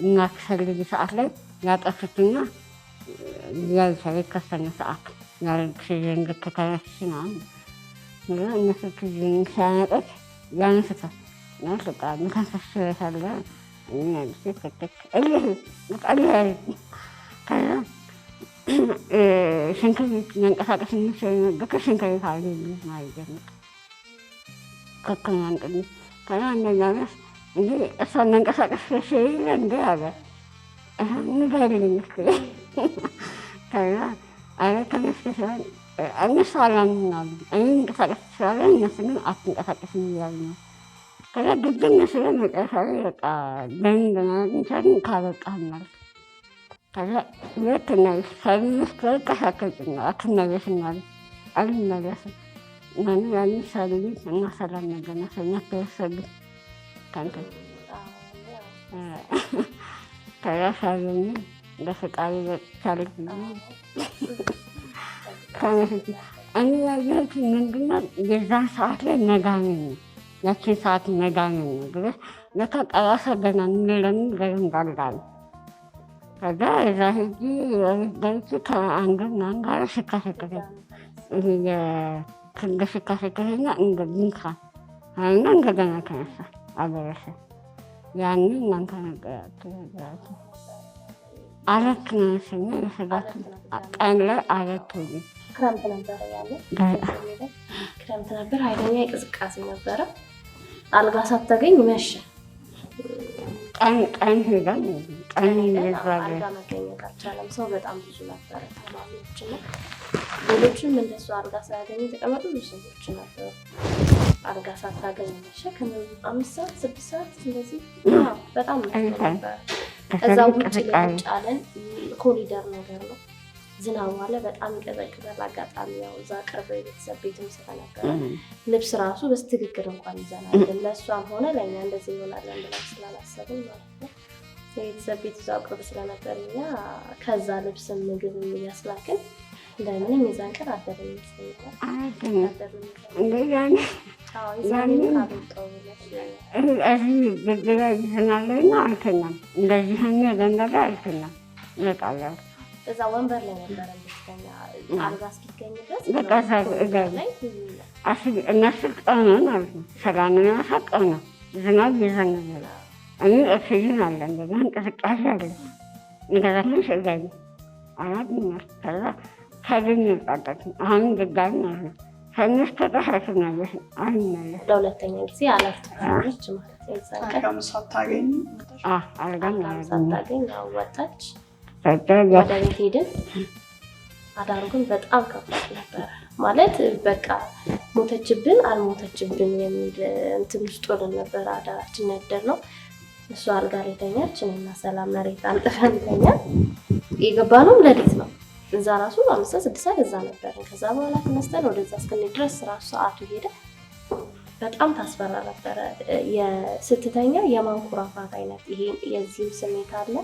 C: እናክሰልግ ሰዓት ላይ ያጠፉትና ያልሳይ ከሰነ ሰዓት ኦክሲጅን ልትተነፍሽ ነው እነሱ ኦክሲጅን ሲያነጡት ያነሱታል እና በቃ መተንፈስ ስለቻለ ሽንት ቤት መንቀሳቀስ የሚችል ሽንት ቤት አለ ማለት ነው። ከከማን ቀን ከዛ እንደኛስ እንዴ እሷን መንቀሳቀስ ሲል እንዴ አለ ንገሪልኝ እስኪ ከዛ አረ ተነስተሻል እነሱ አላምናሉ እኔ መንቀሳቀስ ስላለ እነሱ ግን አትንቀሳቀስም እያሉ ነው። ከዛ ድግም ስለ መጨረሻ ላይ በቃ ለምን እንደማግኝቻልን ካበቃናል ከዛ ሁለተኛ ሳልነስ ተሳከጭና አትመለስናል አልመለስም ማን ያን ሳልልኝ እና ሰላም ነገና ሰኛ ተወሰድን ካንተ ከዛ ሳልኝ በፈቃሪ በቻልክ ከመፍት እኔ ያየሁት ምንድነው የዛን ሰዓት ላይ መጋሚ ነው ያችን ሰዓት መጋሚ ነው ብለሽ ለካ ቀራሰ ገና እንለምን ገረንጋልጋል ከዛ እዛ ሄጂ በልች ከአንድና አንጋር ሽካሸከተ ሽካሸከተኛ እንደ ድንካ እና እንደገና ተነሳ አበረሰ ያን እናንተ ነገራት አረት ነው መሰለኝ የሰጋት ቀን ላይ አረት ሆኜ
A: ክረምት ነበረ ያለ ክረምት ነበር ኃይለኛ ቅዝቃዜ ነበረ። አልጋ ሳታገኝ መሸ።
C: ቀን ሄዳል ቀን
A: አልጋ መገኘት አልቻለም። ሰው በጣም ብዙ ነበረ ተማሪዎች እና ሌሎችም እንደሱ አልጋ ሳያገኙ የተቀመጡ ብዙ ሰዎች ነበሩ። አልጋ ሳታገኝ መሸ። ከ5 ሰዓት 6 ሰዓት እንደዚህ በጣም ነበር። እዛ ውጭ ለጫለን ኮሪደር ነገር ነው። ዝናብ ዋለ በጣም ይቀዘቅዛል። አጋጣሚ ያው እዛ ቅርብ ቤተሰብ ቤትም ስለነበረ ልብስ ራሱ በስትክክል እንኳን ይዘናል። ለእሷም ሆነ ለእኛ እንደዚህ ይሆናለን ብለን ስላላሰብን ማለት ነው። የቤተሰብ ቤት እዛው ቅርብ ስለነበር እኛ ከዛ ልብስም ምግብ እያስላክን እንደምንም የዛን ቀን አደርን ይመስለኛል።
C: እንደዚህ እመጣለሁ።
A: እዛ ወንበር ላይ ነበር እንድትተኛ አልጋ እስኪገኝ ድረስ
C: በቃ እነሱ ቀኑ ማለት ነው። ሰላምን ያሳቀው ነው። ዝናብ ይዘንባል። እኔ ኦክሲጅን አለ እንደዛ እንቅስቃሴ አለ እንደዛችን ስጋኝ አራት ከዛ ከግኝ ጣጣት አሁን ድጋሚ ማለት ነው። ከእነሱ ተጠፋሽ ናለሽ አይመለስ
A: ለሁለተኛ ጊዜ አለፍት ማለት ነው።
B: አልጋም ሳታገኝ
A: ሳታገኝ ወጣች። ወደ ቤት ሄድን። አዳሩ ግን በጣም ከባድ ነበረ። ማለት በቃ ሞተችብን አልሞተችብን የሚል እንትን ውስጥ ሆነን ነበረ አዳራችን ያደርነው። እሷ አልጋ ላይ ተኛች፣ እኔና ሰላም መሬት አንጥፈን ተኛን። የገባነውም ሌሊት ነው። እዛ ራሱ 5-6 ሰዓት እዛ ነበርን። ከዛ በኋላ ተነስተን ወደዛ እስክንሄድ ድረስ ራሱ ሰዓቱ ሄደ። በጣም ታስፈራ ነበረ። ስትተኛ የማንኮራፋት አይነት ይሄ የዚህም ስሜት አለ።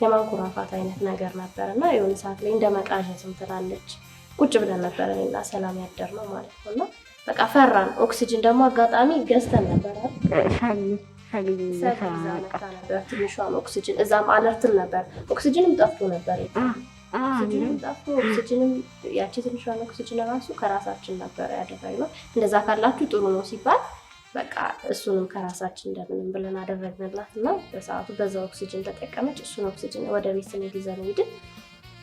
A: የማንኮራፋት አይነት ነገር ነበር እና የሆነ ሰዓት ላይ እንደ መቃዠትም ትላለች። ቁጭ ብለን ነበር እኔና ሰላም ያደርነው ማለት ነው። እና በቃ ፈራን። ኦክሲጅን ደግሞ አጋጣሚ ገዝተን ነበር ነበር ትንሿን ኦክሲጅን እዛም አለርትም ነበር። ኦክሲጅንም ጠፍቶ ነበር። ኦክሲጅንም ጠፍቶ ኦክሲጅንም ያቺ ትንሿን ኦክሲጅን ራሱ ከራሳችን ነበር ያደረግነው። እንደዛ ካላችሁ ጥሩ ነው ሲባል በቃ እሱንም ከራሳችን እንደምንም ብለን አደረግንላት እና በሰዓቱ በዛ ኦክሲጅን ተጠቀመች። እሱን ኦክሲጅን ወደ ቤት ስንሄድ ይዘን ሄድን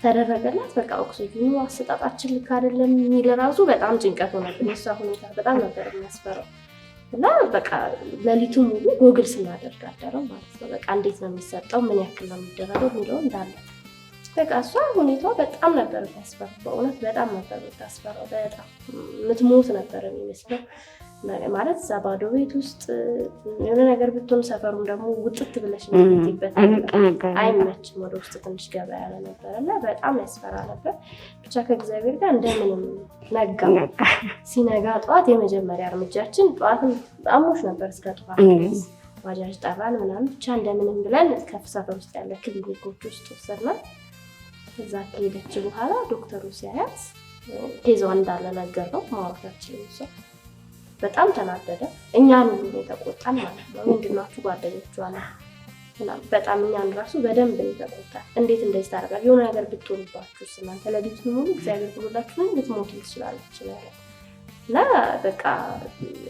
A: ተደረገላት። በቃ ኦክሲጅኑ አሰጣጣችን ልክ አይደለም የሚል ራሱ በጣም ጭንቀት ሆነብን። የእሷ ሁኔታ በጣም ነበር የሚያስፈራው እና በቃ ሌሊቱን ሙሉ ጎግል ስናደርግ አደረው ማለት ነው። በቃ እንዴት ነው የሚሰጠው፣ ምን ያክል ነው የሚደረገው የሚለው እንዳለ በቃ እሷ ሁኔታዋ በጣም ነበር የሚያስፈራው። በእውነት በጣም ነበር የምታስፈራው። በጣም የምትሞት ነበር የሚመስለው ማለት እዛ ባዶ ቤት ውስጥ የሆነ ነገር ብትሆን ሰፈሩም ደግሞ ውጥት ብለሽ የምትይበት አይመችም። ወደ ውስጥ ትንሽ ገባ ያለ ነበር እና በጣም ያስፈራ ነበር። ብቻ ከእግዚአብሔር ጋር እንደምንም ነጋ። ሲነጋ ጠዋት የመጀመሪያ እርምጃችን ጠዋትም አሞሽ ነበር እስከ ጠዋት ባጃጅ ጠራን ምናምን ብቻ እንደምንም ብለን ከሰፈር ውስጥ ያለ ክሊኒኮች ውስጥ ወሰድናት። እዛ ከሄደች በኋላ ዶክተሩ ሲያያት ኬዟ እንዳለ ነገር ነው ማውራታችን እሷ በጣም ተናደደ። እኛን ሁሉ የተቆጣን ማለት ነው። ምንድናችሁ ጓደኞቹ አለ በጣም እኛን ራሱ በደንብ የተቆጣን። እንዴት እንደዚህ ታደርጋለህ? የሆነ ነገር ብትሆንባችሁ እናንተ ለሊት ሙሉ እግዚአብሔር ብሎላችሁ ልትሞቱ ትችላለች እና በቃ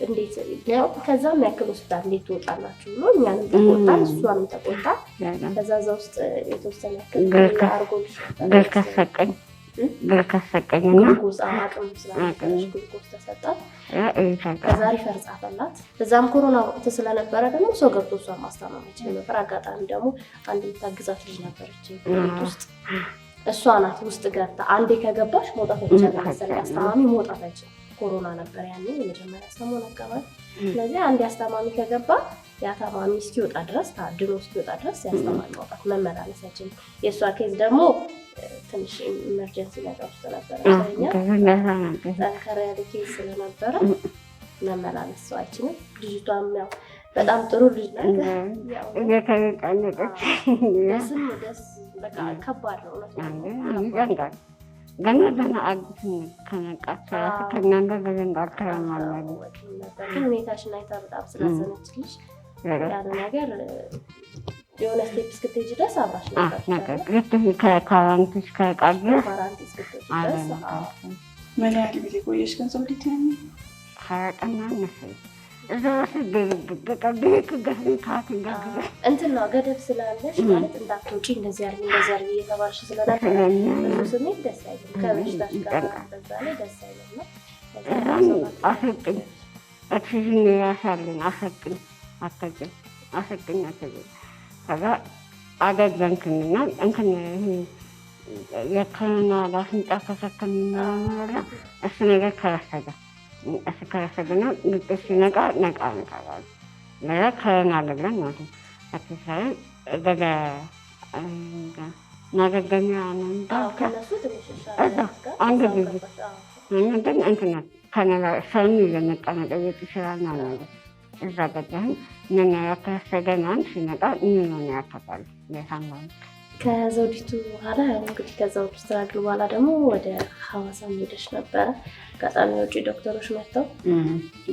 A: እንዴት ያው ከዛም ያክል ሆስፒታል እንዴት ትወጣላችሁ ብሎ እኛንም ተቆጣን፣ እሷንም ተቆጣ። ከዛ እዛ ውስጥ የተወሰነ ያክል አርጎልሽ
C: ገርካሰቀኝና
A: ጉልኮስ አቅም ስላልነበረች ጉልኮስ ተሰጣት። ከዛ ሪፈር ጻፈላት። እዛም ኮሮና ወቅት ስለነበረ ደግሞ ሰው ገብቶ እሷን ማስታመም አይችልም ነበር። አጋጣሚ ደግሞ አንድ የምታግዛት ልጅ ነበረች ቤት ውስጥ። እሷ ናት ውስጥ ገብታ አንዴ ከገባሽ መውጣት አይቻልም መሰለኝ። አስታማሚ መውጣት አይችልም። ኮሮና ነበር ያኔ የመጀመሪያ ሰሞን አካባቢ። ስለዚህ አንድ አስታማሚ ከገባ ያ ታማሚ እስኪወጣ ድረስ ታድኖ እስኪወጣ ድረስ ያስታማሚ መውጣት መመላለስ አይችልም። የእሷ ኬዝ ደግሞ ትንሽ ኢመርጀንሲ ነገር ውስጥ ነበረ። ጠንከር ያለ ኬዝ ስለነበረ መመላለስ ሰው አይችልም። ልጅቷም ያው በጣም ጥሩ ልጅ ናት። ደስ በቃ ከባድ ነው እውነት
C: ገና ገና አዲስ ከነቃቸው ከእናንተ በዘንዳልተለማለ
A: ሁኔታሽን አይታ በጣም ስላዘነችልሽ ያለ ነገር የሆነ ስቴፕ እስክትሄጂ ድረስ አብራሽ ነበር።
C: ከካራንቲስ ከቃለ
A: ካራንቲስ እስክትሄጂ ድረስ
B: ምን ያህል ጊዜ ቆየሽ? ገንዘብ ሊትያኝ
C: 20 ቀን መሰለኝ። እዛ በቃ ቤት ገፍታት
A: እንትን ነው ገደብ ስላለሽ ማለት እንዳትወጪ እንደዚህ አድርጊ እየተባልሽ ስለነበር ብዙ ስሜት ደስ አይልም። ከበሽታሽ ጋር በዛ ላይ ደስ አይልም።
C: አሰቅኝ ኦክሲጅን ያሳልን አሰቅኝ ከዛ አገዘንክንና እንትን የከና ላፍንጫ ከሰከንና እሱ ነገር ከረሰገና ንጥስ ሲነቃ ነቃ ለዛ ከናለብለን ማለት ነው። አትሳይ በገ ናገገኛ አንድ ጊዜ እንትን እንትና ከነላ ሰውን እየመጣ መጠየቅ ይችላል ማለት ነው። እዛ ገዳህን ምን ያከሰገናን ሲነቃ ምን ያካታል ለሳምባን
A: ከዘውዲቱ በኋላ እንግዲህ ከዘውዲቱ ስትራግል በኋላ ደግሞ ወደ ሐዋሳ ሄደሽ ነበረ። አጋጣሚ ውጪ ዶክተሮች መጥተው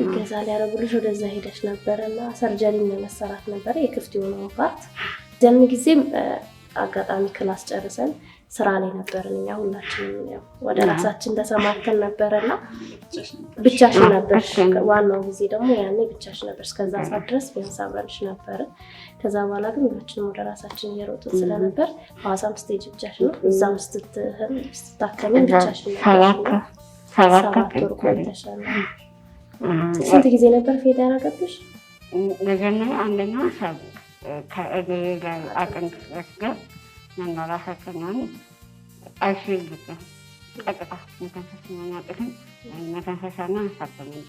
A: እገዛ ሊያደርጉልሽ ወደዛ ሄደሽ ነበረ እና ሰርጀሪ መሰራት ነበረ የክፍት የሆነውን ፓርት። ያን ጊዜም አጋጣሚ ክላስ ጨርሰን ስራ ላይ ነበርን። እኛ ሁላችንም ያው ወደ ራሳችን ተሰማርተን ነበረና ብቻሽን ነበርሽ። ዋናው ጊዜ ደግሞ ያኔ ብቻሽን ነበርሽ። እስከዛ ሰዓት ድረስ ቢያንስ አብረንሽ ነበረ። ከዛ በኋላ ግን ሁላችንም ወደ ራሳችን እየሮጥን ስለነበር ሐዋሳም ስቴጅ ብቻሽን ነው፣ እዛም ስትታከሚ ብቻሽን ነበር። 7 ወር ቆይተሻል። ስንት ጊዜ ነበር ፌድ ያደረገብሽ?
C: መጀመሪያ አንደኛ ከእግሬ ጋር አቅም ክፍለት መኖራሳችንን አይሽልም ቀጥታ መተንፈሻና እንሳተምንበ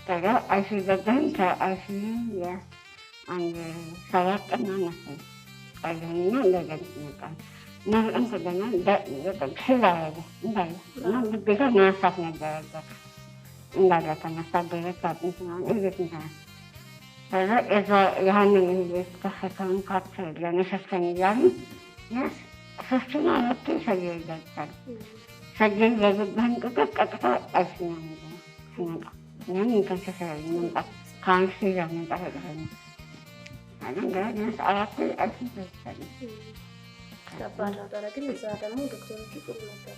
C: ከዛ አይሲ ገብተን ከአይሲ አንድ 7 ቀን ናነሰን ቀልህና እንደገና ይመጣል እና በጣም ከገና ሽላያለ እንዳለ እና ግዴታ መነሳት ነበረበት እንዳለ ተነሳ በረት እቤት እንተነሳ ከዛ ያንን የተከፈተውን ፓርት ለመሸፈን እያሉ 3-4 ሰገር ይገልጻል። ሰገር በገባህን ቁጥር ቀጥታ አይሲኛ ሲመጣ ያን ተንሰሰራል መምጣት ከአንስ ጋ መምጣት ያቀፈነ አሁን ቢያንስ 4 አይሲ ይገልጻል።
A: ከባድ ነበረ። ግን እዛ ደግሞ ዶክተሮቹ ጥሩ ነበር።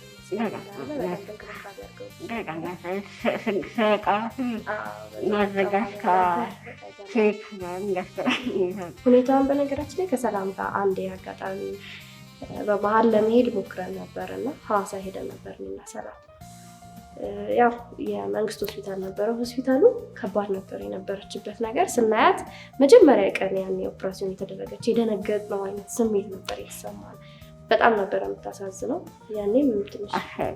A: ሁኔታውን በነገራችን ላይ ከሰላም ጋር አንድ አጋጣሚ በመሀል ለመሄድ ሞክረን ነበር እና ሐዋሳ ሄደን ነበር የምናሰራ። ያው የመንግስት ሆስፒታል ነበረ። ሆስፒታሉ ከባድ ነበር የነበረችበት ነገር ስናያት መጀመሪያ ቀን ያኔ ኦፕሬሽን የተደረገች የደነገጥነው አይነት ስሜት ነበር የተሰማን። በጣም ነበር የምታሳዝነው። ያኔም ትንሽ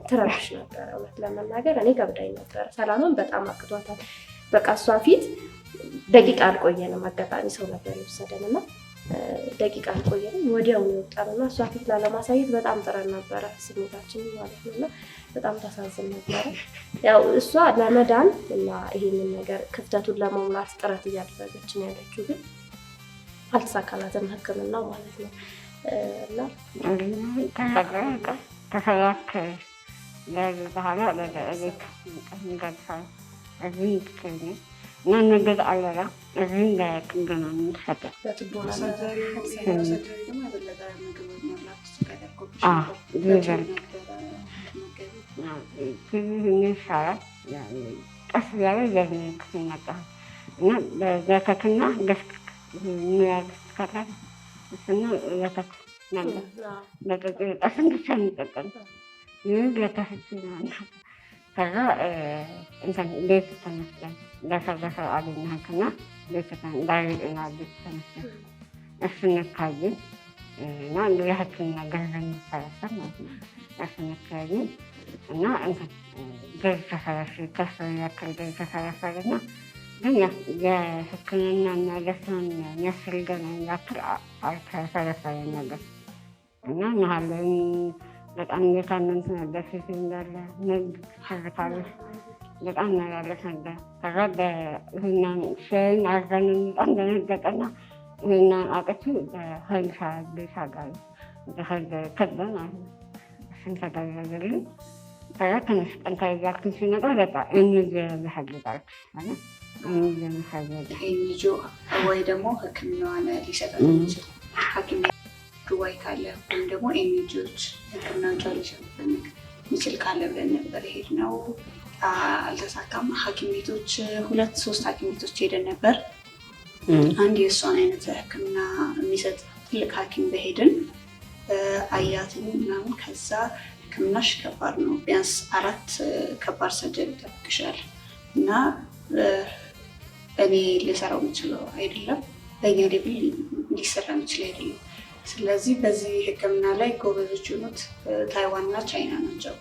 A: ትረብሽ ነበር እውነት ለመናገር እኔ ከብዳኝ ነበር። ሰላምን በጣም አቅቷታል። በቃ እሷ ፊት ደቂቃ አልቆየንም። አጋጣሚ ሰው ነበር የወሰደን እና ደቂቃ አልቆየንም። ወዲያው ነው የወጣነውና እሷ ፊት ላለማሳየት በጣም ጥረን ነበረ ስሜታችን ማለት ነው እና በጣም ታሳዝን ነበረ። ያው እሷ ለመዳን እና ይሄንን ነገር ክፍተቱን ለመሙላት ጥረት እያደረገች ነው ያለችው፣ ግን አልተሳካላትም ሕክምናው ማለት ነው እና ተሰራክ በኋላ ለቤት እንገልጻል እዚህ ትክክል እና ነገር አለራ እዚህ ለጥገና የሚሰጠ ይሻላል። ቀስ ያለ ዘርነት ሲመጣ እና በዘተትና ደስክ የሚያስከታል እሱና ለተክ ነበር ለጠቅጣስን ብቻ የሚጠቀም ይህ ለተፍች ከዛ እንትን ቤት ተመስለን ለሰው አገኘሃትና ዳሪቅና ቤት ተመስለን እሱንካይን እና ለሕክምና ገንዘብ የሚሰበሰብ ማለት ነው። እሱንካይን እና እንትን ገዝ ተሰረፍ ከፍ ያክል ገዝ ተሰረፈልና ግን የሕክምናና ለሰውን የሚያስፈልገን ያክል አልተሰረፈ ነገር እና መሀል በጣም የታመምኩ ነበር። ፊት እንዳለ ንግድ ትዝታለች በጣም ያለች ነበር። ከዛ ይህናን ሲያይኝ አዘንን በጣም ደነገጠና ይህናን አቅቼ በሀይል ቤት አጋሪ በሀይል ከበ ማለት ነው። እሱን ተደረገልኝ። ከዛ ትንሽ ጠንካራ እያልኩኝ ሲመጣ በቃ ኤንጂ ያለሀግጣለች ማለት ኤንጂ መሳገድ
B: ኤንጂ ወይ ደግሞ ሕክምናዋን ሊሰጠን የሚችል ሐኪም ዱባይ ካለ ወይም ደግሞ ኤንጂዎች ሕክምናዎች ሊሸፍን የሚችል ካለ ብለን ነበር የሄድነው። አልተሳካም። ሐኪም ቤቶች 2-3 ሐኪም ቤቶች ሄደን ነበር። አንድ የእሷን አይነት ሕክምና የሚሰጥ ትልቅ ሐኪም በሄድን አያትን ምናምን። ከዛ ሕክምናሽ ከባድ ነው፣ ቢያንስ 4 ከባድ ሰርጀሪ ይጠብቅሻል እና እኔ ልሰራው የምችለው አይደለም፣ በእኛ ሌብል ሊሰራ የሚችል አይደለም። ስለዚህ በዚህ ሕክምና ላይ ጎበዞች የሆኑት ታይዋን እና ቻይና ናቸው።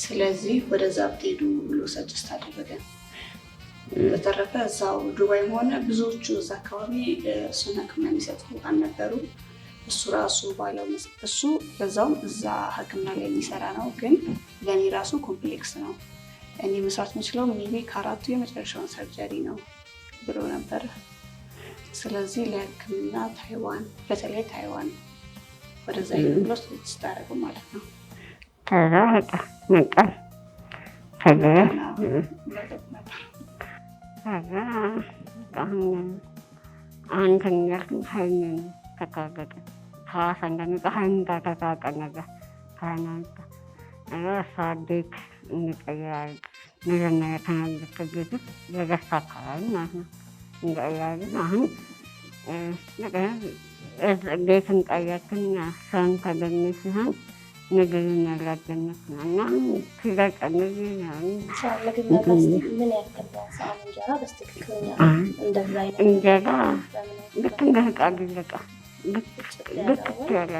B: ስለዚህ ወደዛ ብትሄዱ ብሎ ሰጀስት አደረገን። በተረፈ እዛው ዱባይም ሆነ ብዙዎቹ እዛ አካባቢ እሱን ሕክምና የሚሰጡ አልነበሩ። እሱ ራሱ ባለው እሱ በዛውም እዛ ሕክምና ላይ የሚሰራ ነው፣ ግን ለእኔ ራሱ ኮምፕሌክስ ነው። እኔ መስራት የምችለው ሜቢ ከ4ቱ የመጨረሻውን ሰርጀሪ ነው ብሎ ነበር። ስለዚህ ለሕክምና ታይዋን በተለይ ታይዋን ወደዛ ብሎ ስታደርጉ ማለት ነው።
C: ከዛ መጣ ከዛ አንተን ያልኩኝ ሀይልን ተካገጠ ከሐዋሳ እንደመጣ ሀይሚን ጋር ተታውቀን ነበር ከሃይማኖት ጋር እና እሷ ቤት እንቀይራለን መጀመሪያ ከነበርኩበት ቤት ውስጥ በገፋ አካባቢ ማለት ነው እንቀይራለን። አሁን ቤት እንቀየርኩኝ ሰውን ተገኘ ሲሆን ምግብ መብላት ጀመርኩ እና ሲበቃ ምግብ
A: ምን ያክል ሰዓት እንጀራ በስትክክለኛ እንደዛ አይነት
C: እንጀራ ልክ እንደ ህቃሉ በቃ ግጥት ያለ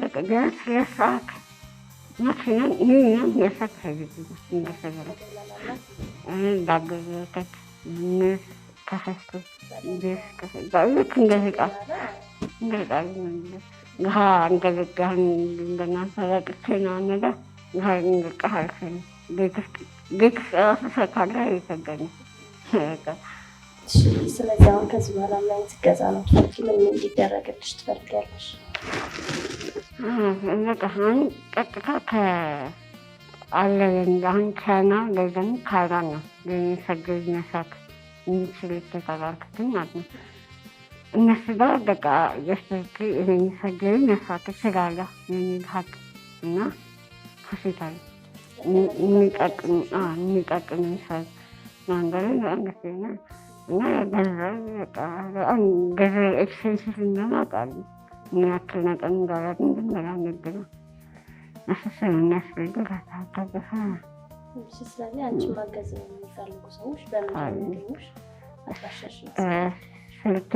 C: በቃ ቢያንስ 2 ሰዓት ማክሲመም ሚኒመም 2 ሰዓት አይበልጥም። እንደሰበረ ዳቦ ወተት ምስ ከፈስቶ ቤስ ከፈስቶ ልክ እንደ ህቃሉ ገሃ እንገለጋህን እንደናንተ በቅቼ ነው ነገር ገሃ እንገቃህ አልከኝ ቤት ውስጥ ራሱ ሰካላ ይሰገኝ።
A: ስለዚህ አሁን ከዚህ በኋላ ምን አይነት እገዛ ነው ምን እንዲደረግልሽ ትፈልጊያለሽ?
C: በቃ አሁን ቀጥታ ከአለኝ አሁን ቻና ለዘን ካራ ነው የሚሰገድ መሳት የሚችል ተጠራርክትኝ ማለት ነው። እነሱ ጋር በቃ የስተክ የሚሰገድ መሳት ትችላለህ የሚል ሀቅ እና ሆስፒታል የሚጠቅም ሰው ማንገር አንገቴና እና ገንዘብ ኤክስፔንሲቭ እንደሆነ አውቃለሁ። ምን ያክል መጠን እንዳላት እንደምናነግር እሱ የሚያስፈልገው ታታገፈ።
A: ስለዚህ አንቺ ማገዝ የሚፈልጉ ሰዎች በምን ያገኙሽ? አድራሻሽ?
C: ስልኬ